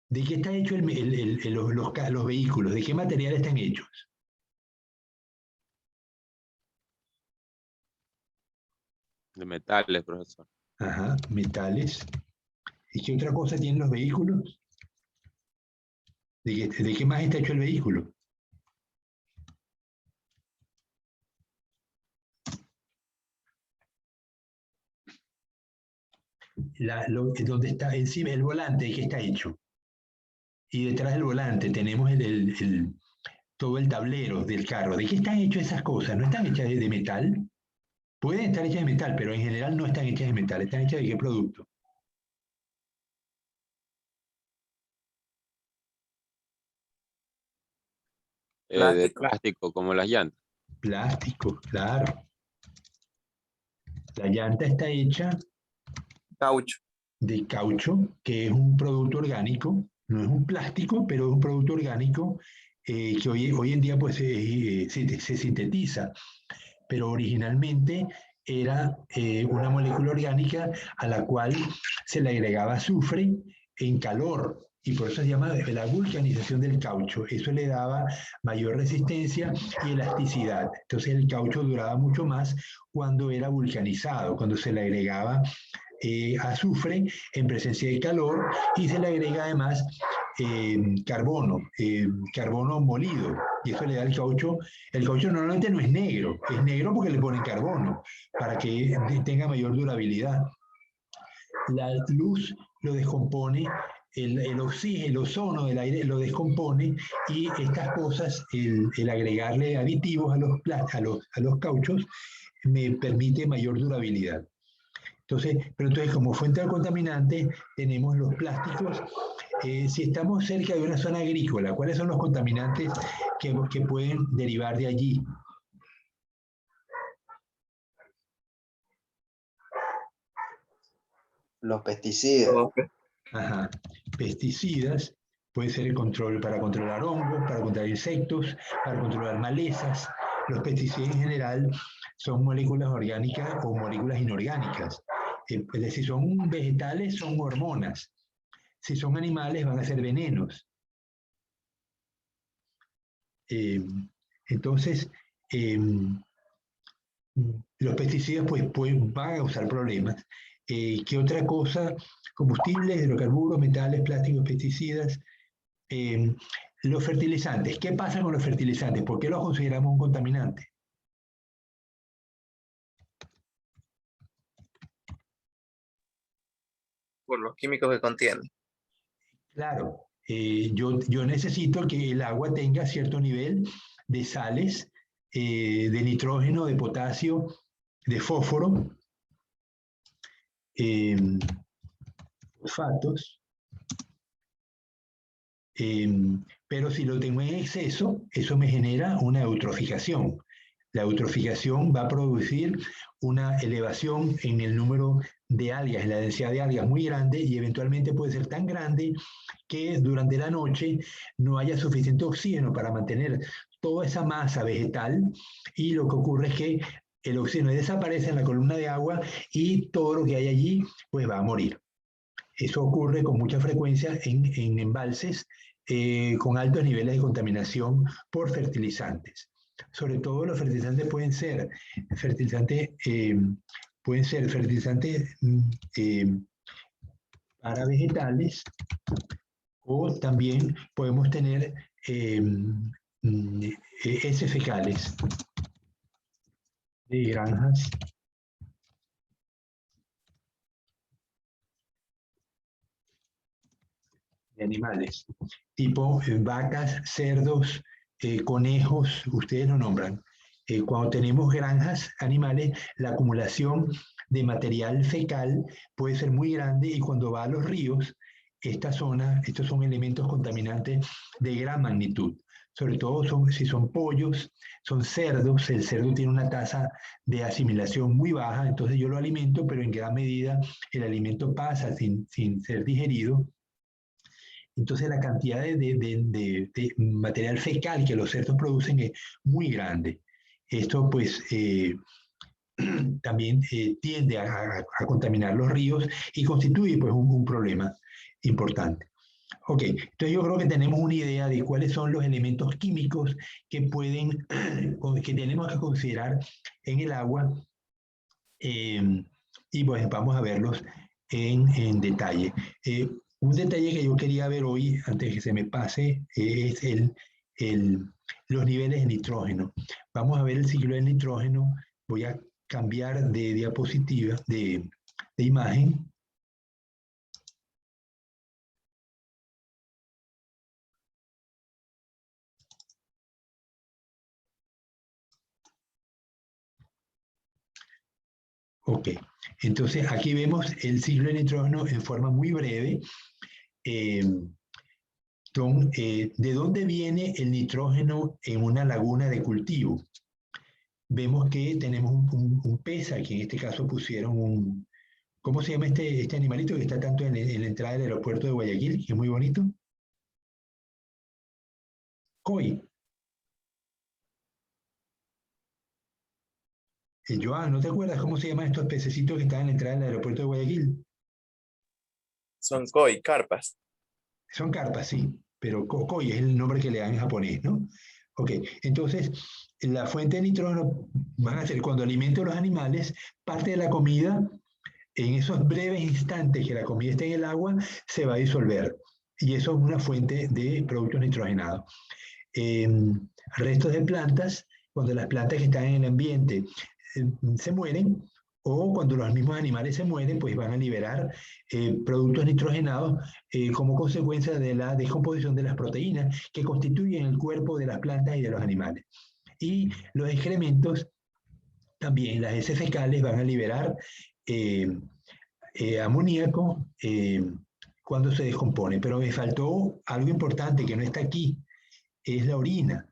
¿De qué está hecho los vehículos? ¿De qué material están hechos? De metales, profesor. Ajá, metales. ¿Y qué otra cosa tienen los vehículos? ¿De qué más está hecho el vehículo? Donde está encima el volante, ¿de qué está hecho? Y detrás del volante tenemos todo el tablero del carro. ¿De qué están hechas esas cosas? ¿No están hechas de metal? Pueden estar hechas de metal, pero en general no están hechas de metal. ¿Están hechas de qué producto? De plástico, como las llantas. Plástico, claro. La llanta está hecha Caucho. de caucho, que es un producto orgánico. No es un plástico, pero es un producto orgánico que hoy en día pues, se sintetiza. Pero originalmente era una molécula orgánica a la cual se le agregaba azufre en calor, y por eso se llama la vulcanización del caucho. Eso le daba mayor resistencia y elasticidad. Entonces el caucho duraba mucho más cuando era vulcanizado, cuando se le agregaba azufre en presencia de calor, y se le agrega además carbono molido, y eso le da el caucho. El caucho normalmente no es negro porque le ponen carbono, para que tenga mayor durabilidad. La luz lo descompone, el oxígeno, el ozono del aire lo descompone, y estas cosas, el agregarle aditivos a los cauchos, me permite mayor durabilidad. Entonces, como fuente de contaminante tenemos los plásticos. Si estamos cerca de una zona agrícola, ¿cuáles son los contaminantes que pueden derivar de allí? Los pesticidas. Ajá. Pesticidas, puede ser para controlar hongos, para controlar insectos, para controlar malezas. Los pesticidas en general son moléculas orgánicas o moléculas inorgánicas. Es decir, si son vegetales, son hormonas. Si son animales, van a ser venenos. Entonces, los pesticidas van a causar problemas. ¿Qué otra cosa? Combustibles, hidrocarburos, metales, plásticos, pesticidas. Los fertilizantes. ¿Qué pasa con los fertilizantes? ¿Por qué los consideramos un contaminante? Por los químicos que contienen. Claro, yo necesito que el agua tenga cierto nivel de sales, de nitrógeno, de potasio, de fósforo, fosfatos, pero si lo tengo en exceso, eso me genera una eutroficación. La eutroficación va a producir una elevación en el número de algas, en la densidad de algas muy grande, y eventualmente puede ser tan grande que durante la noche no haya suficiente oxígeno para mantener toda esa masa vegetal, y lo que ocurre es que el oxígeno desaparece en la columna de agua y todo lo que hay allí pues va a morir. Eso ocurre con mucha frecuencia en embalses con altos niveles de contaminación por fertilizantes. Sobre todo los fertilizantes pueden ser fertilizantes para vegetales, o también podemos tener heces fecales. de granjas de animales, tipo vacas, cerdos, conejos, ustedes lo nombran. Cuando tenemos granjas animales, la acumulación de material fecal puede ser muy grande y cuando va a los ríos, esta zona, estos son elementos contaminantes de gran magnitud. Sobre todo si son pollos, son cerdos, el cerdo tiene una tasa de asimilación muy baja, entonces yo lo alimento, pero en gran medida el alimento pasa sin ser digerido. Entonces la cantidad de material fecal que los cerdos producen es muy grande. Esto pues también tiende a contaminar los ríos y constituye pues un problema importante. Ok, entonces yo creo que tenemos una idea de cuáles son los elementos químicos que que tenemos que considerar en el agua y pues vamos a verlos en detalle. Un detalle que yo quería ver hoy, antes de que se me pase, es los niveles de nitrógeno. Vamos a ver el ciclo del nitrógeno. Voy a cambiar de diapositiva, de imagen. Ok, entonces aquí vemos el ciclo de nitrógeno en forma muy breve. ¿De dónde viene el nitrógeno en una laguna de cultivo? Vemos que tenemos un pez, aquí en este caso pusieron un... ¿Cómo se llama este animalito que está tanto en la entrada del aeropuerto de Guayaquil, que es muy bonito? Koi. Joan, ¿no te acuerdas cómo se llaman estos pececitos que están en la entrada del aeropuerto de Guayaquil? Son koi, carpas. Son carpas, sí, pero koi es el nombre que le dan en japonés, ¿no? Ok, entonces la fuente de nitrógeno van a ser cuando alimento a los animales, parte de la comida, en esos breves instantes que la comida está en el agua, se va a disolver. Y eso es una fuente de productos nitrogenados. Restos de plantas, cuando las plantas que están en el ambiente se mueren, o cuando los mismos animales se mueren, pues van a liberar productos nitrogenados como consecuencia de la descomposición de las proteínas que constituyen el cuerpo de las plantas y de los animales. Y los excrementos, también las heces fecales van a liberar amoníaco cuando se descompone. Pero me faltó algo importante que no está aquí, es la orina.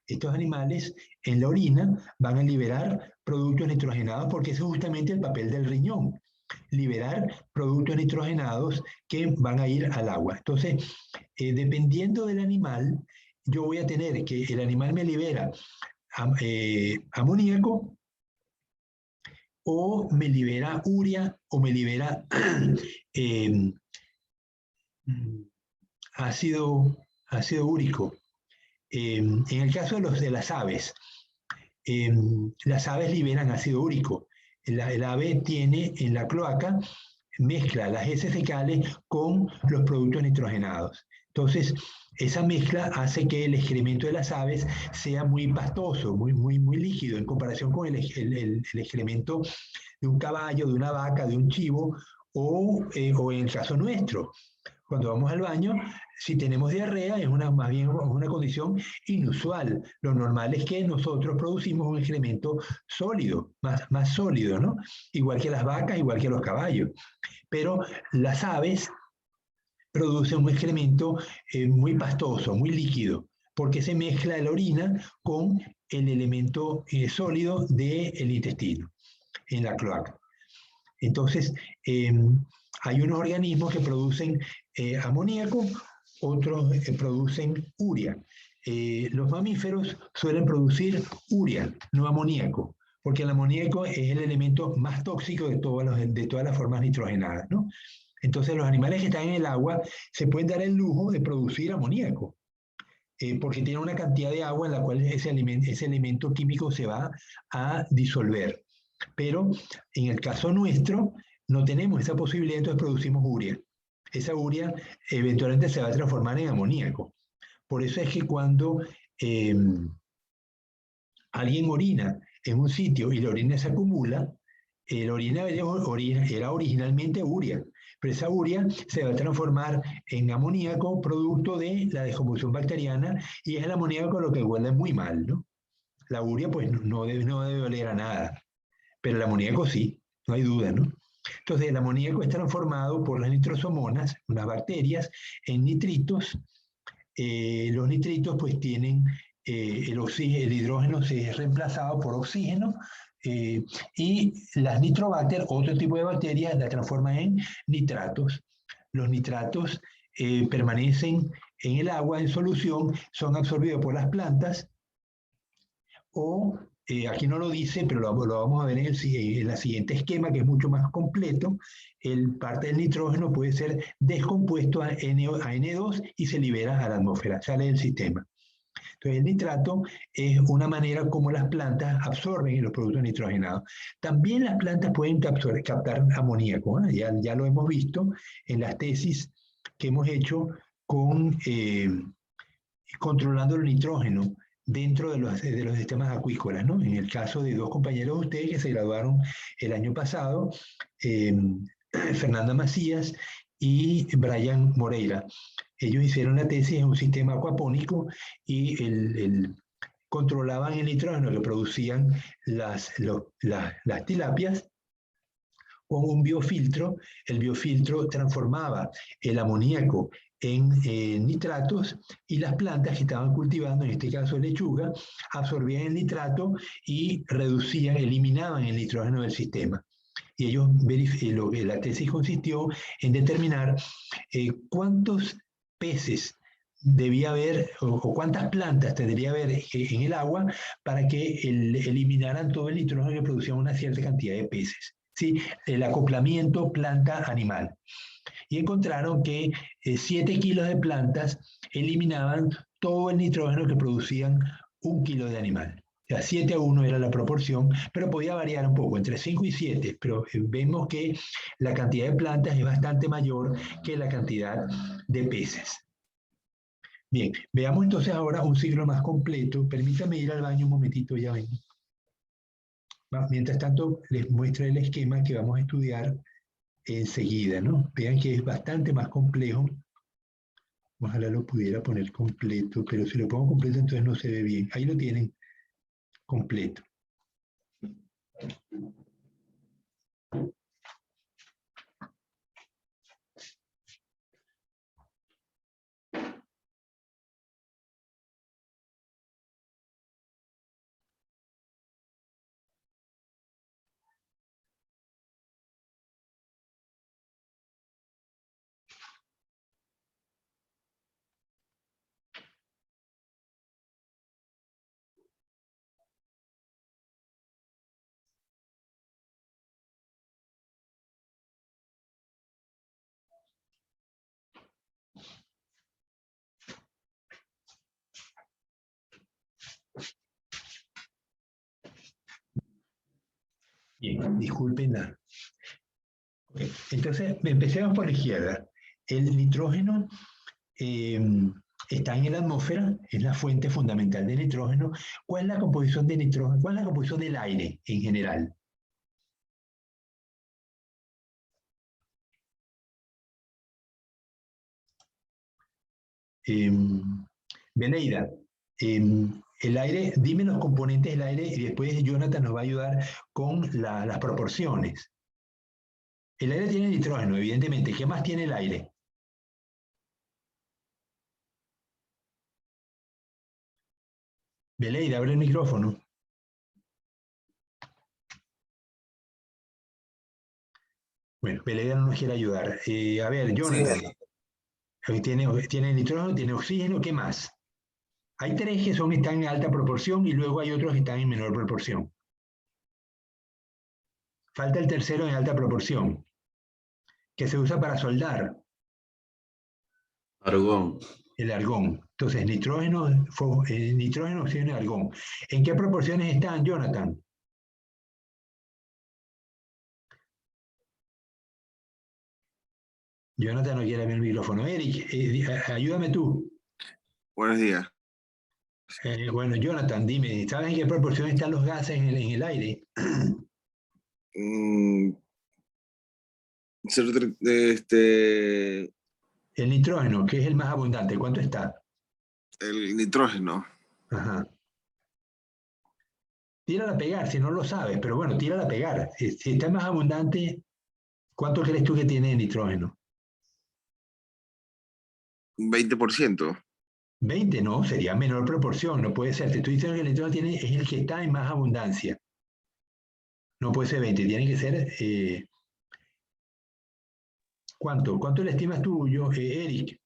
Estos animales en la orina van a liberar productos nitrogenados porque ese es justamente el papel del riñón, liberar productos nitrogenados que van a ir al agua. Entonces, dependiendo del animal, yo voy a tener que el animal me libera amoníaco o me libera urea o me libera ácido úrico. En el caso de las aves liberan ácido úrico. El ave tiene en la cloaca, mezcla las heces fecales con los productos nitrogenados. Entonces, esa mezcla hace que el excremento de las aves sea muy pastoso, muy líquido en comparación con el excremento de un caballo, de una vaca, de un chivo o en el caso nuestro. Cuando vamos al baño, si tenemos diarrea, más bien una condición inusual. Lo normal es que nosotros producimos un excremento sólido, más sólido, ¿no? Igual que las vacas, igual que los caballos. Pero las aves producen un excremento muy pastoso, muy líquido, porque se mezcla la orina con el elemento sólido del intestino, en la cloaca. Entonces, hay unos organismos que producen amoníaco, otros producen urea. Los mamíferos suelen producir urea, no amoníaco, porque el amoníaco es el elemento más tóxico de todas las formas nitrogenadas, ¿no? Entonces, los animales que están en el agua se pueden dar el lujo de producir amoníaco, porque tienen una cantidad de agua en la cual ese elemento químico se va a disolver. Pero en el caso nuestro, no tenemos esa posibilidad, entonces producimos urea. Esa urea eventualmente se va a transformar en amoníaco. Por eso es que cuando alguien orina en un sitio y la orina se acumula, la orina era originalmente urea, pero esa urea se va a transformar en amoníaco producto de la descomposición bacteriana y es el amoníaco lo que huele muy mal, ¿no? La urea pues no debe oler a nada, pero el amoníaco sí, no hay duda, ¿no? Entonces el amoníaco es transformado por las nitrosomonas, unas bacterias, en nitritos. Los nitritos pues tienen el hidrógeno se es reemplazado por oxígeno y las nitrobacter, otro tipo de bacterias, la transforman en nitratos. Los nitratos permanecen en el agua en solución, son absorbidos por las plantas o, aquí no lo dice, pero lo vamos a ver en el siguiente esquema, que es mucho más completo. Parte del nitrógeno puede ser descompuesto a N2 y se libera a la atmósfera, sale del sistema. Entonces el nitrato es una manera como las plantas absorben los productos nitrogenados. También las plantas pueden captar amoníaco, ¿eh? Ya lo hemos visto en las tesis que hemos hecho con controlando el nitrógeno dentro de los sistemas acuícolas, ¿no? En el caso de dos compañeros de ustedes que se graduaron el año pasado, Fernanda Macías y Brian Moreira. Ellos hicieron la tesis en un sistema acuapónico y controlaban el nitrógeno que producían las tilapias con un biofiltro. El biofiltro transformaba el amoníaco en nitratos y las plantas que estaban cultivando, en este caso lechuga, absorbían el nitrato y eliminaban el nitrógeno del sistema. Y ellos la tesis consistió en determinar cuántos peces debía haber o cuántas plantas tendría haber en el agua para que eliminaran todo el nitrógeno que producían una cierta cantidad de peces. ¿Sí? El acoplamiento planta-animal. Y encontraron que 7 kilos de plantas eliminaban todo el nitrógeno que producían 1 kilo de animal. O sea, 7-1 era la proporción, pero podía variar un poco, entre 5 y 7, pero vemos que la cantidad de plantas es bastante mayor que la cantidad de peces. Bien, veamos entonces ahora un ciclo más completo. Permítame ir al baño un momentito, ya vengo. Mientras tanto, les muestro el esquema que vamos a estudiar enseguida, ¿no? Vean que es bastante más complejo. Ojalá lo pudiera poner completo, pero si lo pongo completo entonces no se ve bien. Ahí lo tienen completo. Bien, disculpen nada. Okay. Entonces, empecemos por la izquierda. El nitrógeno está en la atmósfera, es la fuente fundamental de nitrógeno. ¿Cuál es la composición de nitrógeno? ¿Cuál es la composición del aire en general? Beleida, el aire, dime los componentes del aire y después Jonathan nos va a ayudar con las proporciones. El aire tiene nitrógeno, evidentemente. ¿Qué más tiene el aire? Beleida, abre el micrófono. Bueno, Beleida no nos quiere ayudar. A ver, Jonathan. Sí. Tiene nitrógeno, tiene oxígeno, ¿qué más? Hay 3 que están en alta proporción y luego hay otros que están en menor proporción. Falta el tercero en alta proporción, que se usa para soldar. Argón. El argón. Entonces, nitrógeno, oxígeno y argón. ¿En qué proporciones están, Jonathan? Jonathan no quiere ver el micrófono. Eric, ayúdame tú. Buenos días. Bueno, Jonathan, dime, ¿sabes en qué proporción están los gases en el aire? Mm, este, El nitrógeno, que es el más abundante, ¿cuánto está? el nitrógeno. Ajá. Tírala a pegar, si no lo sabes, pero bueno, tírala a pegar. Si está más abundante, ¿cuánto crees tú que tiene de nitrógeno? 20%. 20, no, sería menor proporción, no puede ser. Te estoy diciendo que el nitrógeno es el que está en más abundancia. No puede ser 20, tiene que ser... ¿Cuánto? ¿Cuánto le estimas tú, Eric?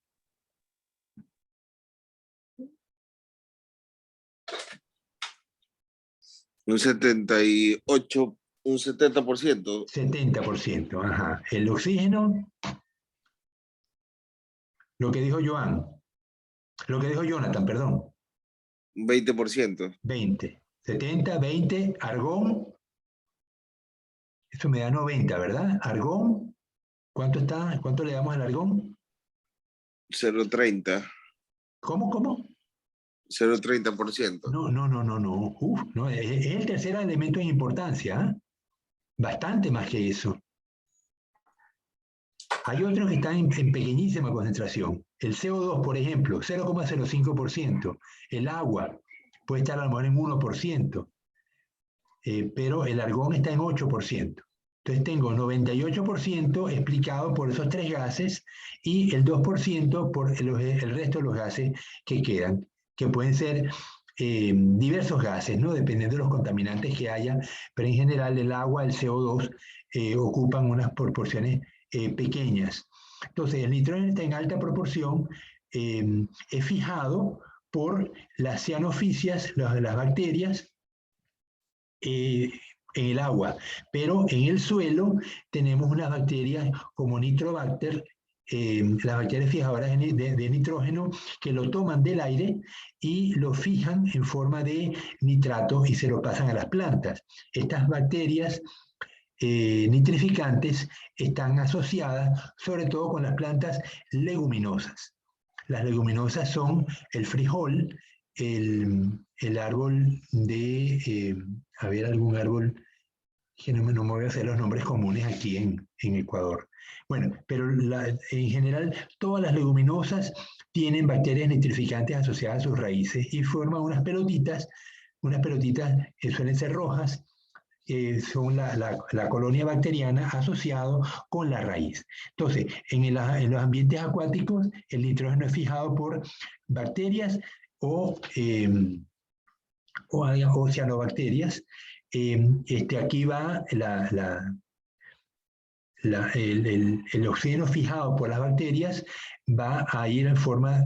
Un 78, un 70%. 70%, ajá. El oxígeno, lo que dijo Jonathan, perdón, Un 20%. 20. 70, 20, argón, eso me da 90, ¿verdad? Argón, ¿cuánto está? ¿Cuánto le damos al argón? 0,30. ¿Cómo? 0,30%. No. No, es el tercer elemento en importancia, ¿eh? Bastante más que eso. Hay otros que están en pequeñísima concentración. El CO2, por ejemplo, 0,05%. El agua puede estar a lo mejor en 1%, pero el argón está en 8%. Entonces tengo 98% explicado por esos tres gases y el 2% por el resto de los gases que quedan, que pueden ser diversos gases, ¿no? Dependiendo de los contaminantes que haya, pero en general el agua, el CO2, ocupan unas proporciones pequeñas. Entonces el nitrógeno está en alta proporción, es fijado por las cianofisias, las bacterias, en el agua, pero en el suelo tenemos unas bacterias como Nitrobacter, las bacterias fijadoras de nitrógeno, que lo toman del aire y lo fijan en forma de nitrato y se lo pasan a las plantas. Estas bacterias nitrificantes están asociadas sobre todo con las plantas leguminosas. Las leguminosas son el frijol, el árbol de, a ver, algún árbol, que no me voy a hacer los nombres comunes aquí en Ecuador. Bueno, pero en general todas las leguminosas tienen bacterias nitrificantes asociadas a sus raíces y forman unas pelotitas que suelen ser rojas, son la colonia bacteriana asociado con la raíz. Entonces, en los ambientes acuáticos, el nitrógeno es fijado por bacterias o cianobacterias. Aquí va el oxígeno fijado por las bacterias, va a ir en forma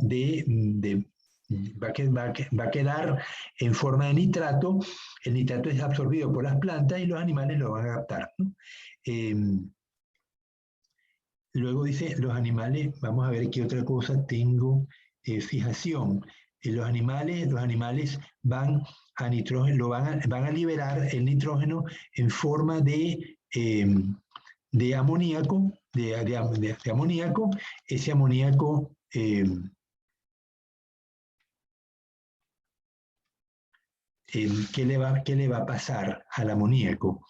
va a quedar en forma de nitrato. El nitrato es absorbido por las plantas y los animales lo van a captar, ¿no? Luego dice, los animales, vamos a ver qué otra cosa tengo, fijación. Los animales van a nitrógeno, van a liberar el nitrógeno en forma de amoníaco, amoníaco. Ese amoníaco ¿qué le va a pasar al amoníaco?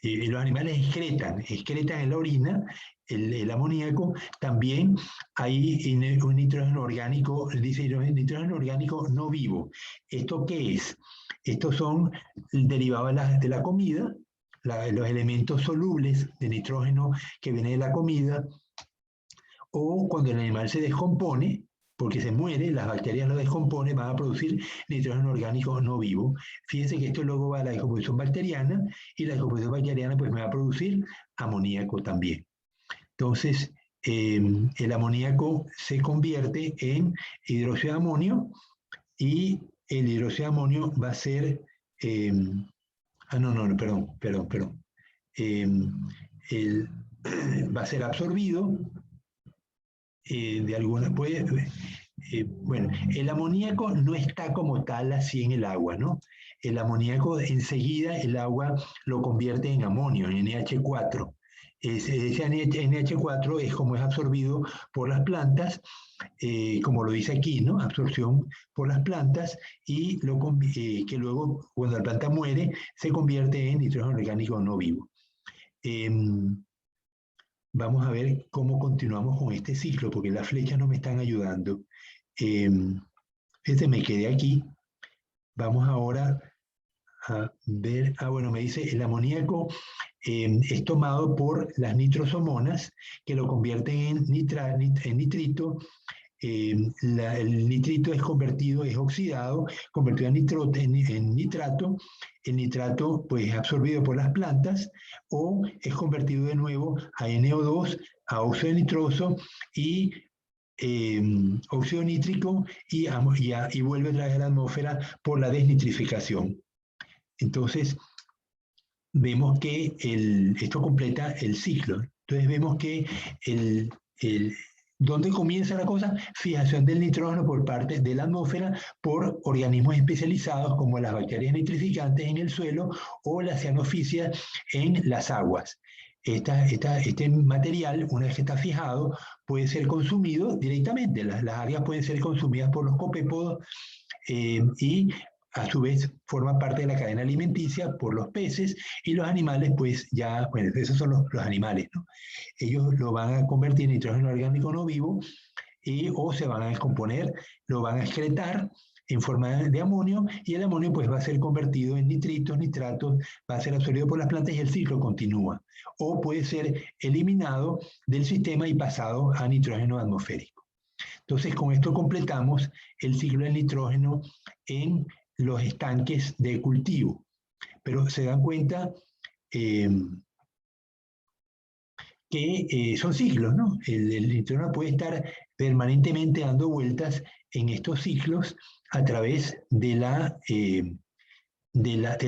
Los animales excretan en la orina el amoníaco. También hay un nitrógeno orgánico, dice nitrógeno orgánico no vivo. ¿Esto qué es? Estos son derivados de la comida, los elementos solubles de nitrógeno que vienen de la comida, o cuando el animal se descompone, porque se muere, las bacterias lo descomponen, van a producir nitrógeno orgánico no vivo. Fíjense que esto luego va a la descomposición bacteriana, y la descomposición bacteriana pues me va a producir amoníaco también. Entonces, el amoníaco se convierte en hidróxido de amonio, y el hidróxido de amonio va a ser... perdón. Va a ser absorbido de alguna... bueno, el amoníaco no está como tal así en el agua, ¿no? El amoníaco enseguida el agua lo convierte en amonio, en NH4. Ese NH4 es como es absorbido por las plantas, como lo dice aquí, ¿no? Absorción por las plantas y que luego, cuando la planta muere, se convierte en nitrógeno orgánico no vivo. Vamos a ver cómo continuamos con este ciclo, porque las flechas no me están ayudando. Me quedé aquí. Vamos ahora a ver, bueno, me dice el amoníaco es tomado por las nitrosomonas que lo convierten en nitrito. El nitrito es oxidado, convertido en nitrato. El nitrato pues es absorbido por las plantas o es convertido de nuevo a NO2, a óxido nitroso y óxido nítrico y vuelve otra vez a la atmósfera por la desnitrificación. Entonces, vemos que esto completa el ciclo. Entonces vemos que ¿dónde comienza la cosa? Fijación del nitrógeno por parte de la atmósfera por organismos especializados como las bacterias nitrificantes en el suelo o las cianofisias en las aguas. Este material, una vez que está fijado, puede ser consumido directamente. Las algas pueden ser consumidas por los copépodos y a su vez forma parte de la cadena alimenticia por los peces y los animales, pues ya, bueno, esos son los animales, ¿no? Ellos lo van a convertir en nitrógeno orgánico no vivo o se van a descomponer, lo van a excretar en forma de amonio y el amonio pues va a ser convertido en nitritos, nitratos, va a ser absorbido por las plantas y el ciclo continúa. O puede ser eliminado del sistema y pasado a nitrógeno atmosférico. Entonces con esto completamos el ciclo del nitrógeno en los estanques de cultivo. Pero se dan cuenta que son ciclos, ¿no? El nitrógeno puede estar permanentemente dando vueltas en estos ciclos a través de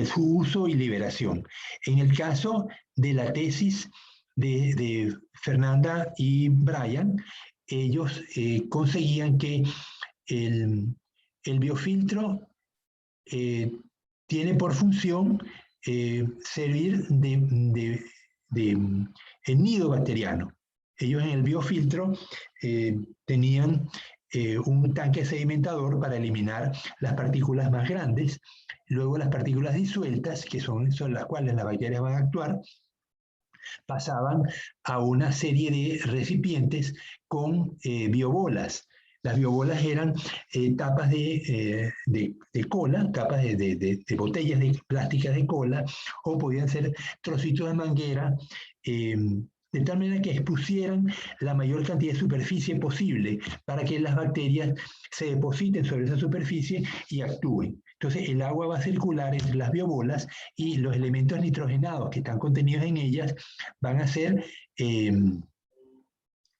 su uso y liberación. En el caso de la tesis de Fernanda y Brian, ellos conseguían que el biofiltro tiene por función servir de el nido bacteriano. Ellos en el biofiltro tenían un tanque sedimentador para eliminar las partículas más grandes, luego las partículas disueltas, que son las cuales las bacterias van a actuar, pasaban a una serie de recipientes con biobolas. Las biobolas eran tapas de cola, tapas de botellas plásticas de cola, o podían ser trocitos de manguera, de tal manera que expusieran la mayor cantidad de superficie posible para que las bacterias se depositen sobre esa superficie y actúen. Entonces el agua va a circular entre las biobolas y los elementos nitrogenados que están contenidos en ellas van a ser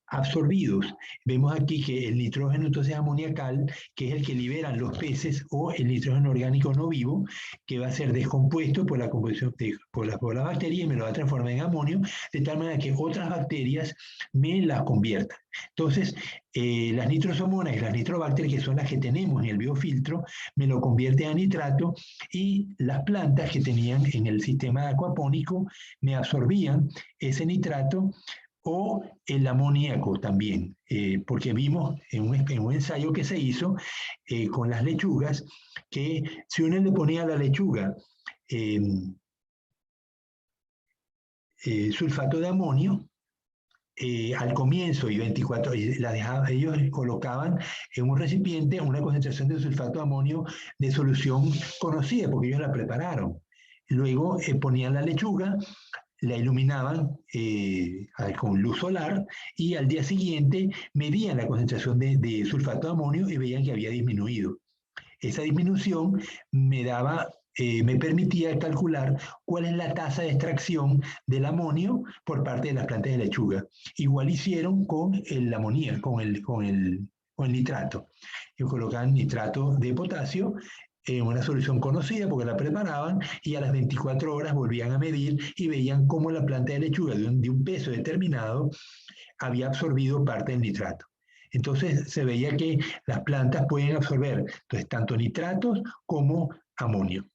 absorbidos. Vemos aquí que el nitrógeno entonces amoniacal, que es el que liberan los peces, o el nitrógeno orgánico no vivo, que va a ser descompuesto por la composición por la bacteria y me lo va a transformar en amonio, de tal manera que otras bacterias me las conviertan. Entonces, las nitrosomonas y las nitrobacterias, que son las que tenemos en el biofiltro, me lo convierten a nitrato y las plantas que tenían en el sistema acuapónico me absorbían ese nitrato o el amoníaco también, porque vimos en un ensayo que se hizo con las lechugas, que si uno le ponía a la lechuga sulfato de amonio, al comienzo y 24 ellos colocaban en un recipiente una concentración de sulfato de amonio de solución conocida, porque ellos la prepararon. Luego ponían la lechuga, la iluminaban con luz solar y al día siguiente medían la concentración de sulfato de amonio y veían que había disminuido. Esa disminución me permitía calcular cuál es la tasa de extracción del amonio por parte de las plantas de lechuga. Igual hicieron con el amoníaco, con el nitrato. Ellos colocaban nitrato de potasio en una solución conocida porque la preparaban y a las 24 horas volvían a medir y veían cómo la planta de lechuga de un peso determinado había absorbido parte del nitrato. Entonces se veía que las plantas pueden absorber entonces, tanto nitratos como amonio.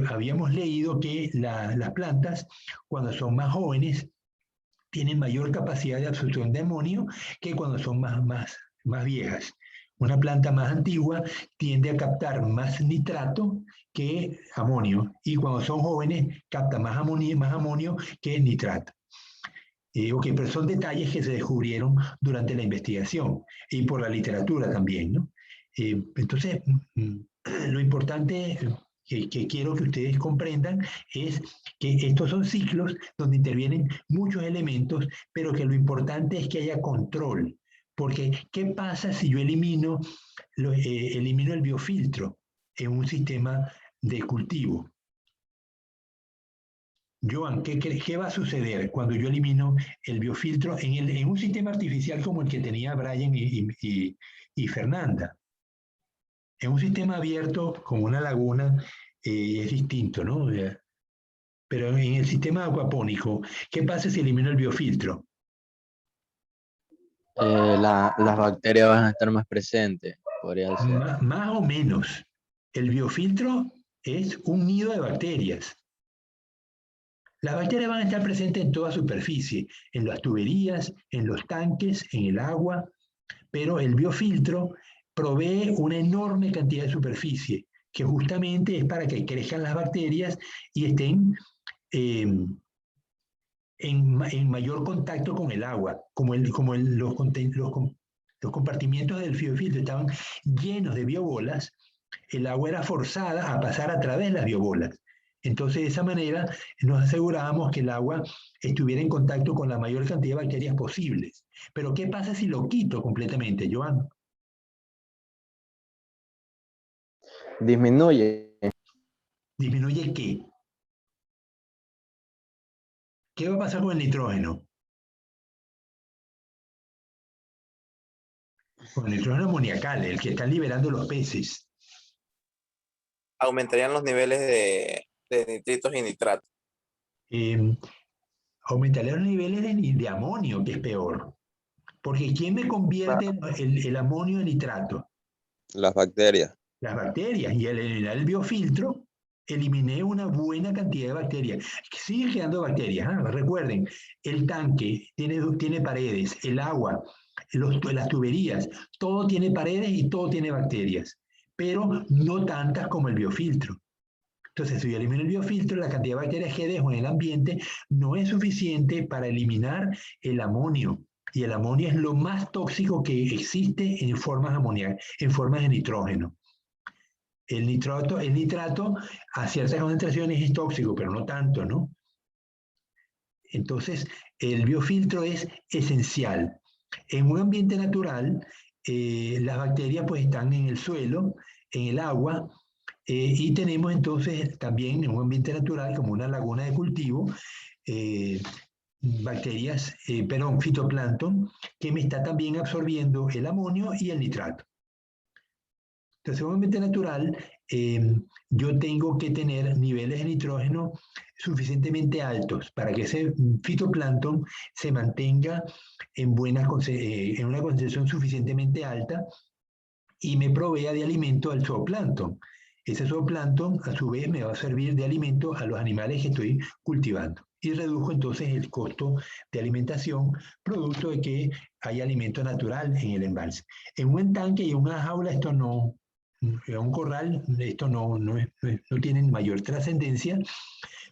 habíamos leído que las plantas, cuando son más jóvenes, tienen mayor capacidad de absorción de amonio que cuando son más viejas. Una planta más antigua tiende a captar más nitrato que amonio, y cuando son jóvenes capta más amonio que nitrato. Ok, pero son detalles que se descubrieron durante la investigación y por la literatura también, ¿no? Entonces, lo importante que quiero que ustedes comprendan es que estos son ciclos donde intervienen muchos elementos, pero que lo importante es que haya control. Porque, ¿qué pasa si yo elimino el biofiltro en un sistema de cultivo? Joan, ¿qué va a suceder cuando yo elimino el biofiltro en un sistema artificial como el que tenía Brian y Fernanda? En un sistema abierto como una laguna es distinto, ¿no? Pero en el sistema acuapónico, ¿qué pasa si elimino el biofiltro? Las bacterias van a estar más presentes, podría ser. Más o menos. El biofiltro es un nido de bacterias. Las bacterias van a estar presentes en toda superficie, en las tuberías, en los tanques, en el agua, pero el biofiltro provee una enorme cantidad de superficie, que justamente es para que crezcan las bacterias y estén en mayor contacto con el agua, los compartimientos del biofiltro estaban llenos de biobolas, el agua era forzada a pasar a través de las biobolas. Entonces, de esa manera, nos asegurábamos que el agua estuviera en contacto con la mayor cantidad de bacterias posibles. Pero, ¿qué pasa si lo quito completamente, Joan? Disminuye. ¿Disminuye qué? ¿Qué va a pasar con el nitrógeno? Con el nitrógeno amoniacal, el que están liberando los peces. Aumentarían los niveles de nitritos y nitratos. Aumentarían los niveles de amonio, que es peor. Porque ¿quién me convierte el amonio en nitrato? Las bacterias. Las bacterias. Y al eliminar el biofiltro, eliminé una buena cantidad de bacterias. Siguen quedando bacterias. Recuerden, el tanque tiene paredes, el agua, las tuberías, todo tiene paredes y todo tiene bacterias, pero no tantas como el biofiltro. Entonces, si yo elimino el biofiltro, la cantidad de bacterias que dejo en el ambiente no es suficiente para eliminar el amonio. Y el amonio es lo más tóxico que existe en formas de nitrógeno. El nitrato a ciertas concentraciones es tóxico, pero no tanto, ¿no? Entonces, el biofiltro es esencial. En un ambiente natural, las bacterias pues están en el suelo, en el agua, y tenemos entonces también en un ambiente natural, como una laguna de cultivo, fitoplancton, que me está también absorbiendo el amonio y el nitrato. Entonces, en un ambiente natural, yo tengo que tener niveles de nitrógeno suficientemente altos para que ese fitoplancton se mantenga en una concentración suficientemente alta y me provea de alimento al zooplancton. Ese zooplancton, a su vez, me va a servir de alimento a los animales que estoy cultivando. Y redujo entonces el costo de alimentación, producto de que hay alimento natural en el embalse. En un tanque y en una jaula, esto no, en un corral, esto no tiene mayor trascendencia,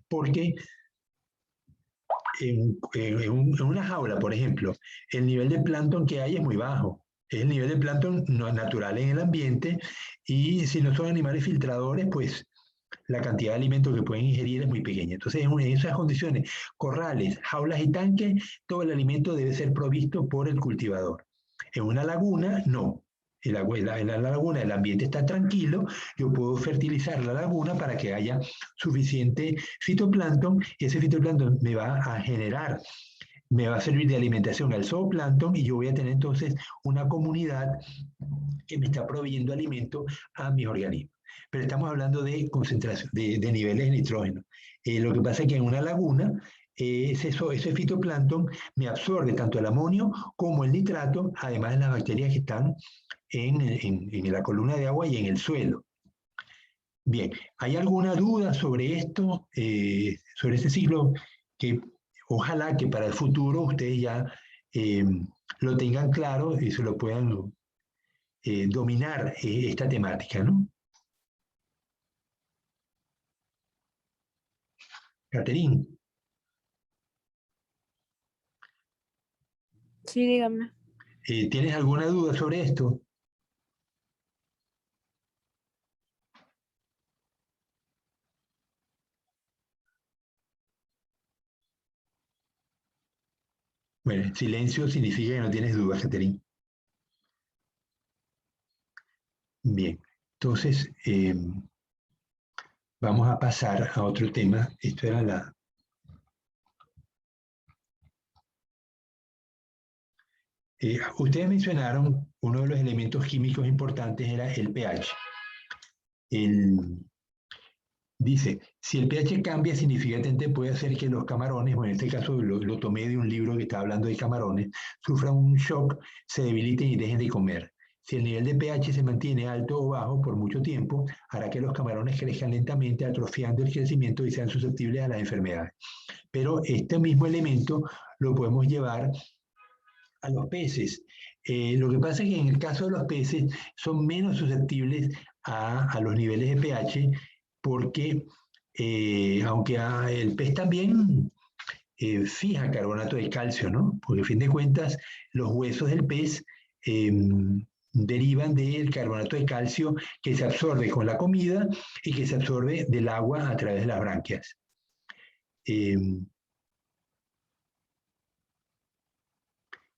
porque en una jaula, por ejemplo, el nivel de plancton que hay es muy bajo. Es el nivel de plancton no natural en el ambiente, y si no son animales filtradores, pues la cantidad de alimentos que pueden ingerir es muy pequeña. Entonces, en esas condiciones, corrales, jaulas y tanques, todo el alimento debe ser provisto por el cultivador. En una laguna, no. En la laguna el ambiente está tranquilo, yo puedo fertilizar la laguna para que haya suficiente fitoplancton, y ese fitoplancton me va a servir de alimentación al zooplancton, y yo voy a tener entonces una comunidad que me está proveyendo alimento a mis organismos. Pero estamos hablando de concentración, de niveles de nitrógeno. Lo que pasa es que en una laguna, ese fitoplancton me absorbe tanto el amonio como el nitrato, además de las bacterias que están en la columna de agua y en el suelo. Bien, ¿hay alguna duda sobre esto, sobre este ciclo? Que ojalá que para el futuro ustedes ya lo tengan claro y se lo puedan dominar esta temática, ¿no? Caterín, Sí, dígame. ¿tienes alguna duda sobre esto? Bueno, silencio significa que no tienes dudas, Caterín. Bien, entonces vamos a pasar a otro tema. Esto era la... ustedes mencionaron uno de los elementos químicos importantes era el pH. Dice, si el pH cambia significativamente puede hacer que los camarones, bueno, en este caso lo tomé de un libro que está hablando de camarones, sufran un shock, se debiliten y dejen de comer. Si el nivel de pH se mantiene alto o bajo por mucho tiempo, hará que los camarones crezcan lentamente, atrofiando el crecimiento y sean susceptibles a las enfermedades. Pero este mismo elemento lo podemos llevar a los peces. Lo que pasa es que en el caso de los peces son menos susceptibles a los niveles de pH porque aunque el pez también fija carbonato de calcio, ¿no? Porque a fin de cuentas los huesos del pez derivan del carbonato de calcio que se absorbe con la comida y que se absorbe del agua a través de las branquias.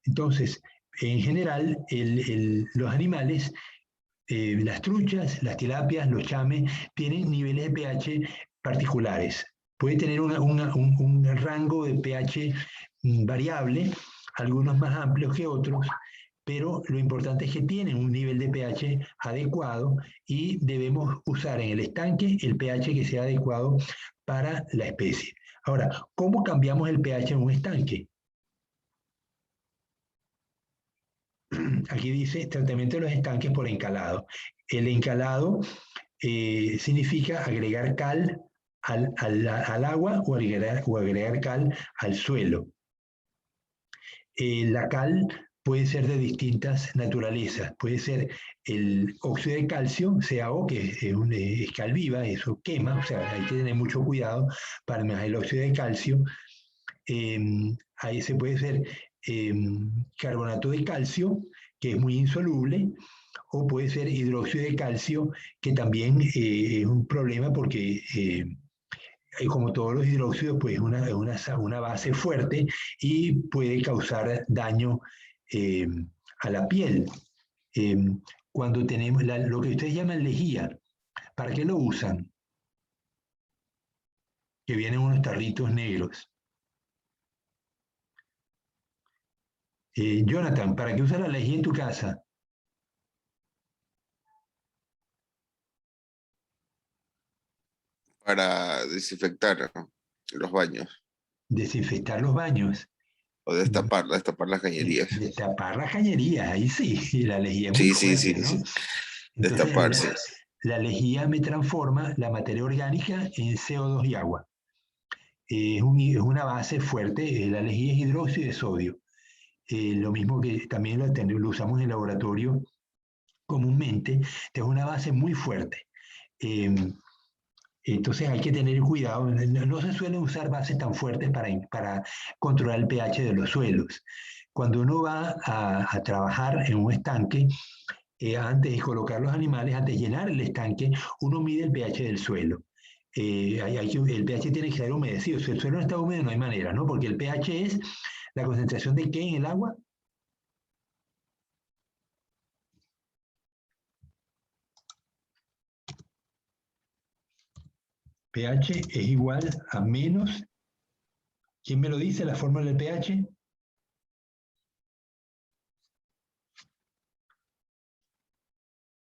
Entonces, en general, los animales, las truchas, las tilapias, los chames, tienen niveles de pH particulares. Puede tener un rango de pH variable, algunos más amplios que otros, pero lo importante es que tienen un nivel de pH adecuado y debemos usar en el estanque el pH que sea adecuado para la especie. Ahora, ¿cómo cambiamos el pH en un estanque? Aquí dice tratamiento de los estanques por encalado. El encalado significa agregar cal al agua o agregar cal al suelo. La cal puede ser de distintas naturalezas. Puede ser el óxido de calcio, CaO, que es cal viva, eso quema, o sea, hay que tener mucho cuidado para manejar el óxido de calcio. Ahí se puede ser carbonato de calcio, que es muy insoluble, o puede ser hidróxido de calcio, que también es un problema porque, como todos los hidróxidos, pues es una base fuerte y puede causar daño a la piel. Cuando tenemos lo que ustedes llaman lejía, ¿para qué lo usan? Que vienen unos tarritos negros. Jonathan, ¿para qué usas la lejía en tu casa? Para desinfectar, ¿no?, los baños Desinfectar los baños. o destapar las cañerías. Destapar las cañerías, ahí sí, y la lejía es muy Sí, sí, fuerte, sí, ¿no? sí. Entonces, Destaparse. la lejía me transforma la materia orgánica en CO2 y agua. Es una base fuerte, la lejía es hidróxido de sodio. Lo mismo que también lo usamos en el laboratorio comúnmente, es una base muy fuerte. Entonces hay que tener cuidado, no se suelen usar bases tan fuertes para controlar el pH de los suelos. Cuando uno va a trabajar en un estanque, antes de colocar los animales, antes de llenar el estanque, uno mide el pH del suelo. El pH tiene que estar humedecido. Si el suelo no está húmedo, no hay manera, ¿no? Porque el pH es la concentración de ¿qué en el agua? pH es igual a menos, ¿quién me lo dice la fórmula del pH?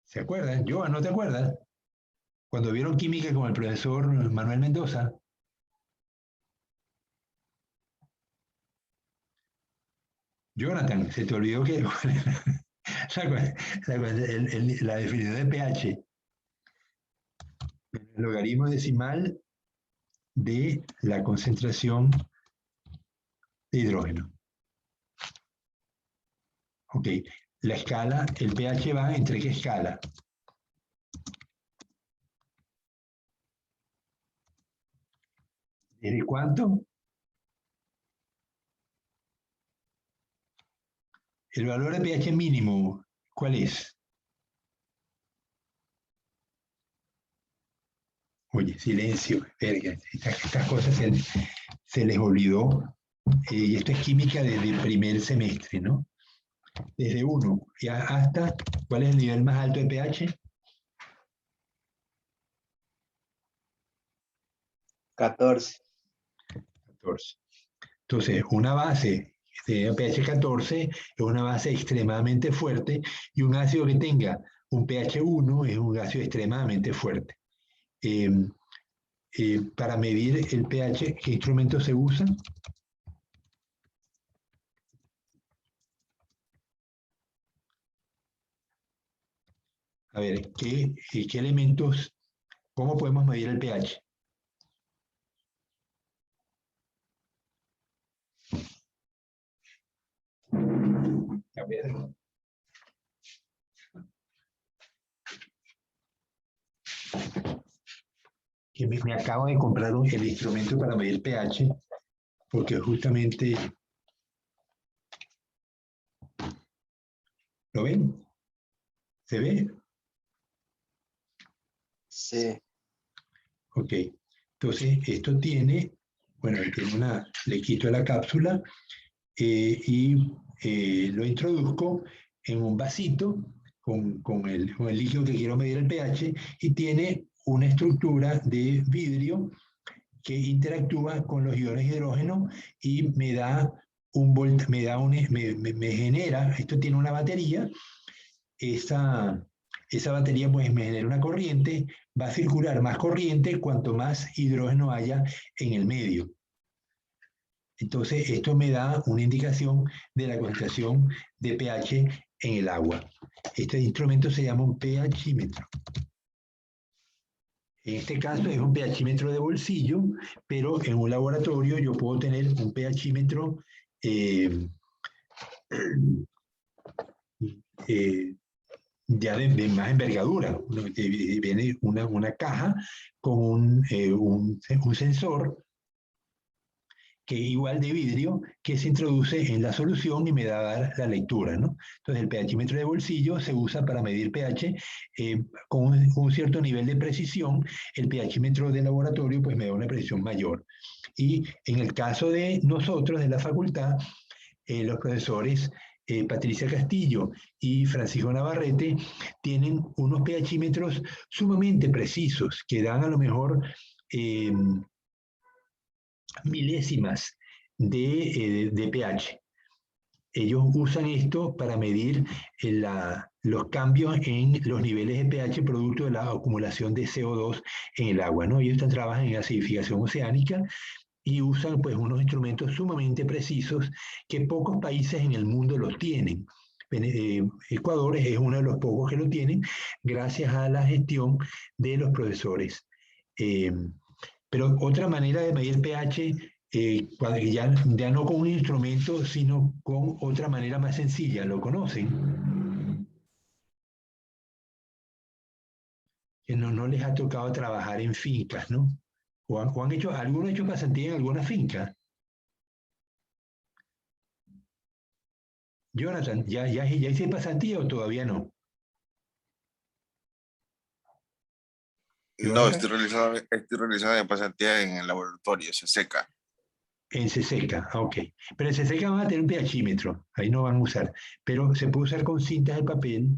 ¿Se acuerdan? Joan, ¿no te acuerdas? Cuando vieron química con el profesor Manuel Mendoza. Jonathan, se te olvidó que la definición de pH. El logaritmo decimal de la concentración de hidrógeno. Ok, la escala, el pH va entre qué escala. ¿Desde cuánto? El valor de pH mínimo, ¿cuál es? Oye, silencio, verga, estas cosas se les olvidó. Y esto es química desde primer semestre, ¿no? Desde 1 hasta, ¿cuál es el nivel más alto de pH? 14. 14. Entonces, una base de pH 14 es una base extremadamente fuerte y un ácido que tenga un pH 1 es un ácido extremadamente fuerte. Para medir el pH, ¿qué instrumento se usa? A ver, ¿qué elementos, cómo podemos medir el pH? A ver. Que me acabo de comprar el instrumento para medir pH, porque justamente, ¿lo ven? ¿Se ve? Sí. Ok. Entonces, esto tiene, bueno, le quito la cápsula y lo introduzco en un vasito con el líquido que quiero medir el pH y tiene una estructura de vidrio que interactúa con los iones de hidrógeno y me da me genera, esto tiene una batería, esa batería pues me genera una corriente, va a circular más corriente cuanto más hidrógeno haya en el medio. Entonces esto me da una indicación de la concentración de pH en el agua. Este instrumento se llama un pHímetro. En este caso es un pHímetro de bolsillo, pero en un laboratorio yo puedo tener un pHímetro ya de más envergadura. Viene una caja con un sensor que es igual de vidrio, que se introduce en la solución y me da a dar la lectura, ¿no? Entonces el pHímetro de bolsillo se usa para medir pH con un cierto nivel de precisión. El pHímetro de laboratorio pues me da una precisión mayor. Y en el caso de nosotros, de la facultad, los profesores Patricia Castillo y Francisco Navarrete tienen unos pHímetros sumamente precisos que dan a lo mejor milésimas de pH. Ellos usan esto para medir los cambios en los niveles de pH producto de la acumulación de CO2 en el agua, ¿no? Ellos trabajan en acidificación oceánica y usan pues unos instrumentos sumamente precisos que pocos países en el mundo los tienen. Ecuador es uno de los pocos que lo tienen gracias a la gestión de los profesores. Pero otra manera de medir pH, ya no con un instrumento, sino con otra manera más sencilla, ¿lo conocen? Que no les ha tocado trabajar en fincas, ¿no? ¿O han hecho, alguno ha hecho pasantía en alguna finca? Jonathan, ¿ya hice pasantía o todavía no? No, Jonathan, estoy realizando mi pasantía en el laboratorio, se seca. en CSECA, ok. Pero en CSECA van a tener un pHímetro, ahí no van a usar. Pero se puede usar con cintas de papel.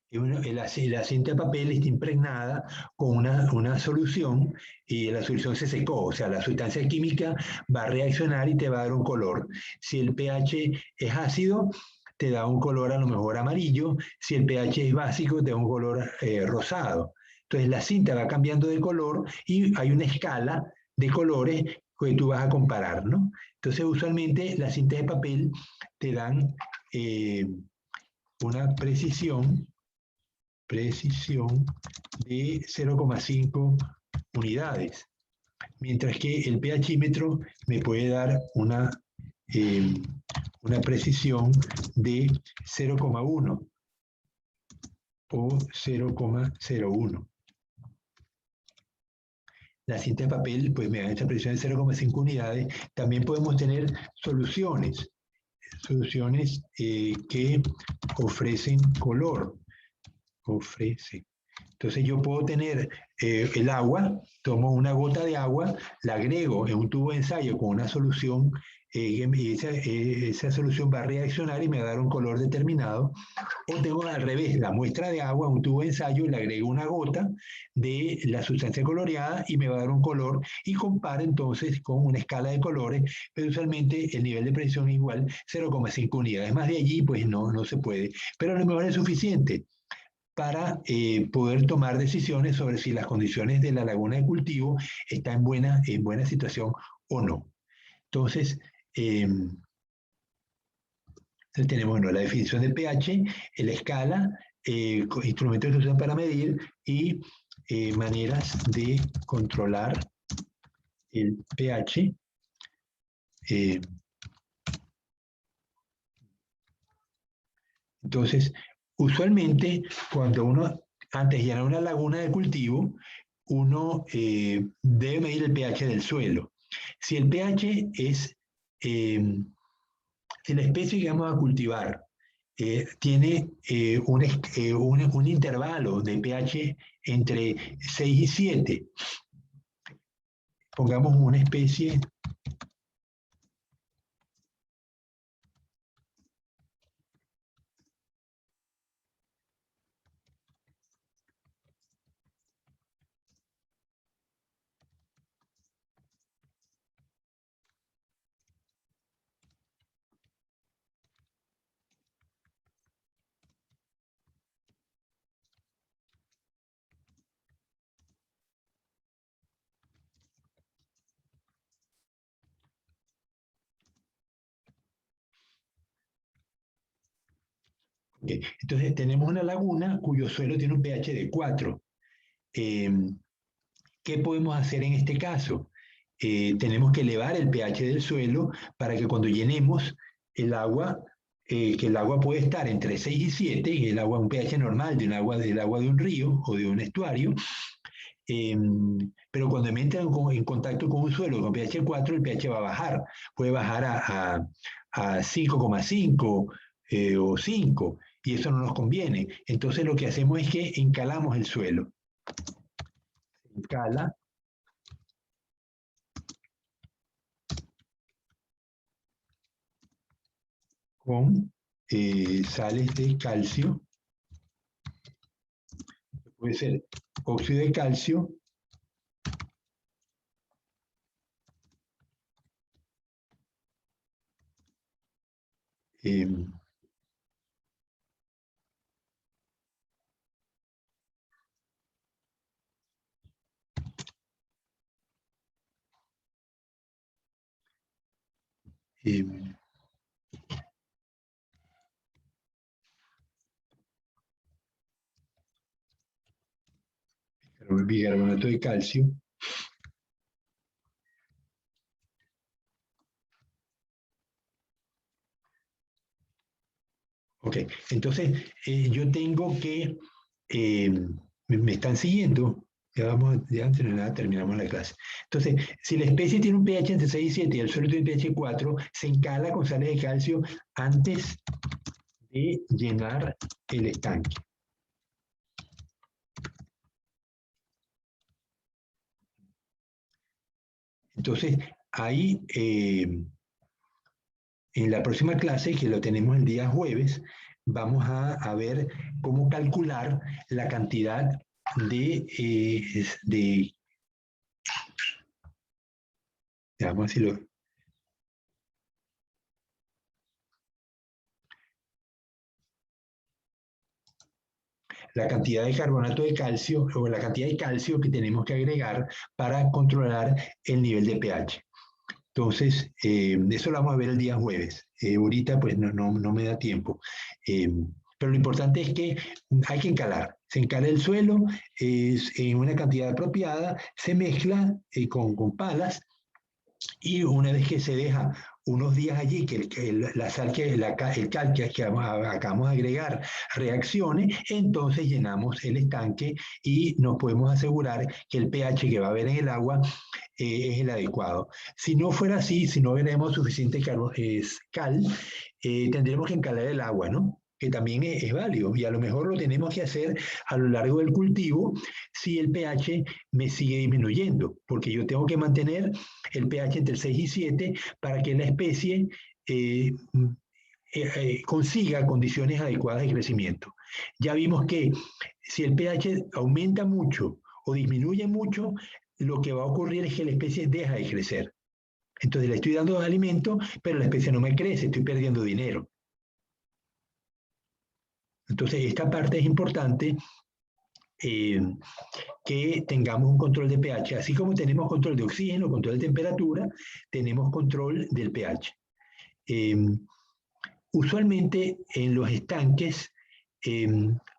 La cinta de papel está impregnada con una solución y la solución se secó, o sea, la sustancia química va a reaccionar y te va a dar un color. Si el pH es ácido, te da un color a lo mejor amarillo, si el pH es básico, te da un color rosado. Entonces la cinta va cambiando de color y hay una escala de colores que tú vas a comparar, ¿no? Entonces usualmente las cintas de papel te dan una precisión precisión de 0,5 unidades. Mientras que el pHímetro me puede dar una precisión de 0,1 o 0,01. La cinta de papel pues me da esta precisión de 0,5 unidades. También podemos tener soluciones que ofrecen color. Entonces yo puedo tener el agua, tomo una gota de agua, la agrego en un tubo de ensayo con una solución, y esa solución va a reaccionar y me va a dar un color determinado. O tengo al revés, la muestra de agua, un tubo de ensayo, le agrego una gota de la sustancia coloreada y me va a dar un color, y comparo entonces con una escala de colores, pero usualmente el nivel de precisión es igual 0,5 unidades. Más de allí pues no se puede, pero a lo mejor es suficiente para poder tomar decisiones sobre si las condiciones de la laguna de cultivo están en buena situación o no. Entonces, tenemos la definición de pH, la escala, instrumentos que se usan para medir y maneras de controlar el pH. Entonces, usualmente, cuando uno, antes de llenar una laguna de cultivo, uno debe medir el pH del suelo. Si el pH es, si la especie que vamos a cultivar tiene un intervalo de pH entre 6 y 7, pongamos una especie Entonces tenemos una laguna cuyo suelo tiene un pH de 4. ¿Qué podemos hacer en este caso? Tenemos que elevar el pH del suelo para que cuando llenemos el agua, que el agua puede estar entre 6 y 7, y el agua, un pH normal del agua de un río o de un estuario, pero cuando me entra en contacto con un suelo con pH 4, el pH va a bajar, puede bajar a 5,5 o 5, y eso no nos conviene. Entonces lo que hacemos es que encalamos el suelo. Encala con sales de calcio. Puede ser óxido de calcio, bicarbonato de calcio. Ok, entonces yo tengo que, me están siguiendo, ya antes de nada terminamos la clase. Entonces, si la especie tiene un pH entre 6 y 7 y el suelo tiene pH 4, se encala con sales de calcio antes de llenar el estanque. Entonces, ahí, en la próxima clase, que lo tenemos el día jueves, vamos a ver cómo calcular la cantidad vamos a decirlo, la cantidad de carbonato de calcio o la cantidad de calcio que tenemos que agregar para controlar el nivel de pH. Entonces, eso lo vamos a ver el día jueves. Ahorita pues no me da tiempo. Pero lo importante es que hay que encalar. Se encala el suelo en una cantidad apropiada, se mezcla con palas y una vez que se deja unos días allí, que la sal el cal que acabamos de agregar reaccione, entonces llenamos el estanque y nos podemos asegurar que el pH que va a haber en el agua es el adecuado. Si no fuera así, si no veremos suficiente cal, tendremos que encalar el agua, ¿no? Que también es válido, y a lo mejor lo tenemos que hacer a lo largo del cultivo si el pH me sigue disminuyendo, porque yo tengo que mantener el pH entre 6 y 7 para que la especie consiga condiciones adecuadas de crecimiento. Ya vimos que si el pH aumenta mucho o disminuye mucho, lo que va a ocurrir es que la especie deja de crecer. Entonces le estoy dando alimento, pero la especie no me crece, estoy perdiendo dinero. Entonces, esta parte es importante que tengamos un control de pH. Así como tenemos control de oxígeno, control de temperatura, tenemos control del pH. Usualmente en los estanques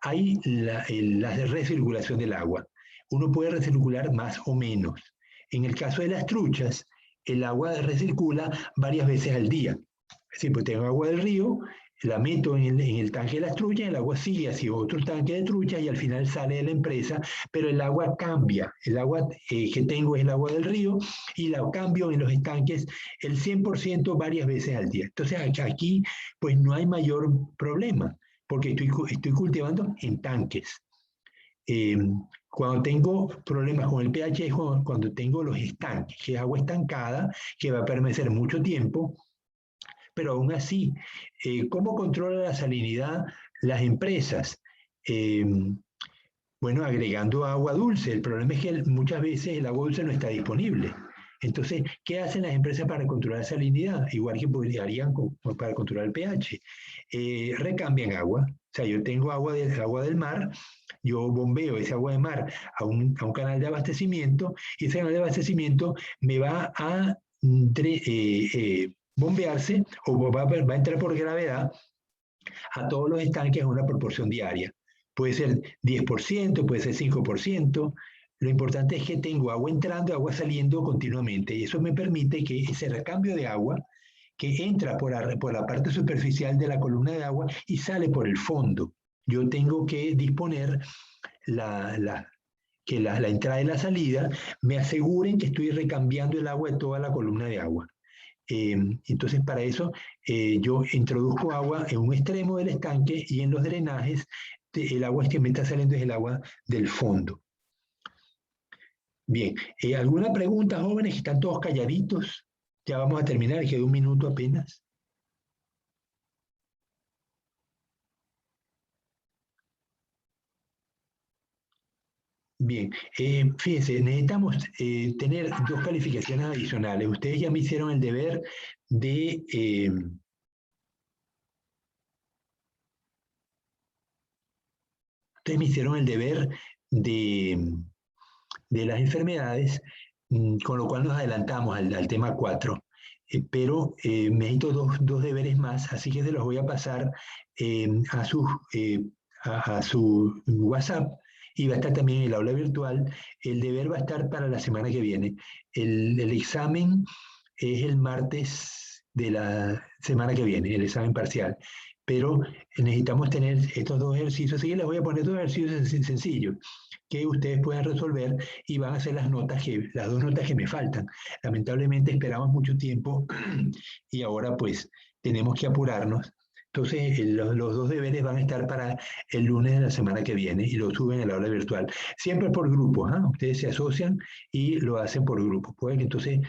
hay la recirculación del agua. Uno puede recircular más o menos. En el caso de las truchas, el agua recircula varias veces al día. Es decir, pues tengo agua del río, la meto en el tanque de las truchas, el agua sigue hacia otro tanque de truchas y al final sale de la empresa, pero el agua cambia. El agua que tengo es el agua del río y la cambio en los estanques el 100% varias veces al día. Entonces aquí pues no hay mayor problema porque estoy cultivando en tanques. Cuando tengo problemas con el pH es cuando tengo los estanques, que es agua estancada, que va a permanecer mucho tiempo. Pero aún así, ¿cómo controla la salinidad las empresas? Bueno, agregando agua dulce. El problema es que muchas veces el agua dulce no está disponible. Entonces, ¿qué hacen las empresas para controlar la salinidad? Igual que harían para controlar el pH. Recambian agua. O sea, yo tengo agua del mar, yo bombeo ese agua de mar a un canal de abastecimiento y ese canal de abastecimiento me va a bombearse o va a entrar por gravedad a todos los estanques en una proporción diaria. Puede ser 10%, puede ser 5%. Lo importante es que tengo agua entrando y agua saliendo continuamente y eso me permite que ese recambio de agua que entra por la parte superficial de la columna de agua y sale por el fondo. Yo tengo que disponer que la entrada y la salida me aseguren que estoy recambiando el agua de toda la columna de agua. Entonces, para eso yo introduzco agua en un extremo del estanque y en los drenajes el agua que me está saliendo es el agua del fondo. Bien, ¿alguna pregunta, jóvenes? ¿Están todos calladitos? Ya vamos a terminar, queda un minuto apenas. Bien, fíjense, necesitamos tener 2 calificaciones adicionales. Ustedes ya me hicieron el deber de... ustedes me hicieron el deber de las enfermedades, con lo cual nos adelantamos al tema 4. Pero necesito dos deberes más, así que se los voy a pasar a su WhatsApp y va a estar también en el aula virtual. El deber va a estar para la semana que viene. El examen es el martes de la semana que viene, el examen parcial. Pero necesitamos tener estos 2 ejercicios, así que les voy a poner 2 ejercicios sencillos que ustedes puedan resolver y van a ser las 2 notas que me faltan. Lamentablemente esperamos mucho tiempo y ahora pues tenemos que apurarnos. Entonces los 2 deberes van a estar para el lunes de la semana que viene y lo suben al aula virtual. Siempre por grupos, ¿eh? Ustedes se asocian y lo hacen por grupos. Puede que entonces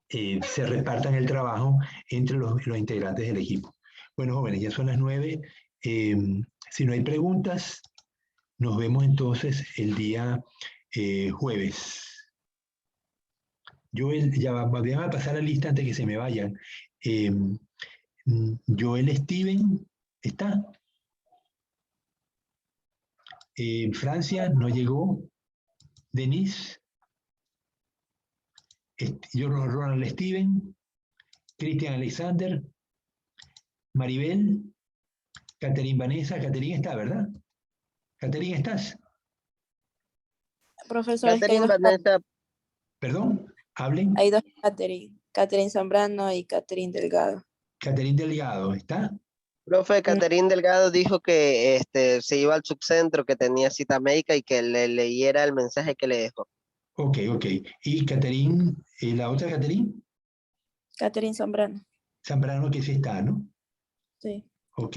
se repartan el trabajo entre los integrantes del equipo. Bueno, jóvenes, ya son las 9. Si no hay preguntas, nos vemos entonces el día jueves. Joel, voy a pasar la lista antes que se me vayan. Joel Steven, ¿está? Francia, no llegó. Denise. Ronald Steven. Cristian Alexander. Maribel. Catherine Vanessa, Catherine está, ¿verdad? Catherine, ¿estás? Profesor, es que Catherine Vanessa, Perdón, hablen. hay dos Catherine. Catherine Zambrano y Catherine Delgado. Catherine Delgado, ¿está? profe, Catherine Delgado dijo que se iba al subcentro, que tenía cita médica y que le leyera el mensaje que le dejó. Ok, ok. ¿Y Catherine, la otra Catherine? Catherine Zambrano. Zambrano, que sí está, ¿no? Sí. Ok,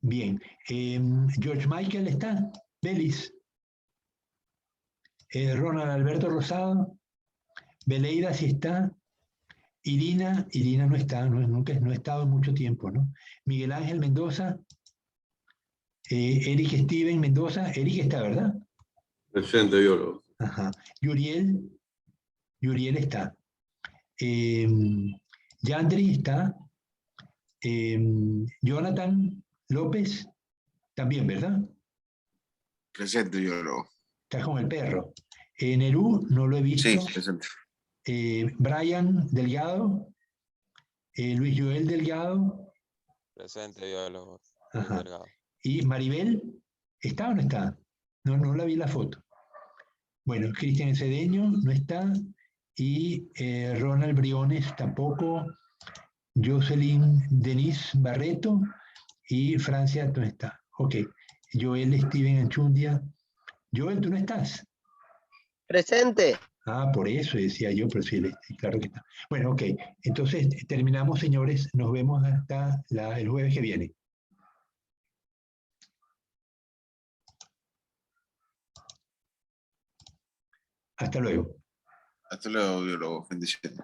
bien. George Michael está. Belis. Ronald Alberto Rosado. Beleida sí está. Irina no está, no ha estado en mucho tiempo, ¿no? Miguel Ángel Mendoza. Eric Steven Mendoza. Eric está, ¿verdad? Presente, biólogo. Ajá. Yuriel está. Yandri está. Jonathan López también, ¿verdad? Presente, biólogo. Está con el perro. Nerú no lo he visto. Sí, presente. Brian Delgado. Luis Joel Delgado. Presente, biólogo. Ajá. Delgado. ¿Y Maribel? ¿Está o no está? No la vi la foto. Bueno, Cristian Cedeño no está. Y Ronald Briones tampoco. Jocelyn Denise Barreto. Y Francia no está. Ok. Joel Steven Anchundia. Joel, ¿tú no estás? Presente. Ah, por eso decía yo, pero sí, claro que está. Bueno, ok. Entonces terminamos, señores. Nos vemos hasta el jueves que viene. Hasta luego. Hasta luego, biólogo. Bendiciones.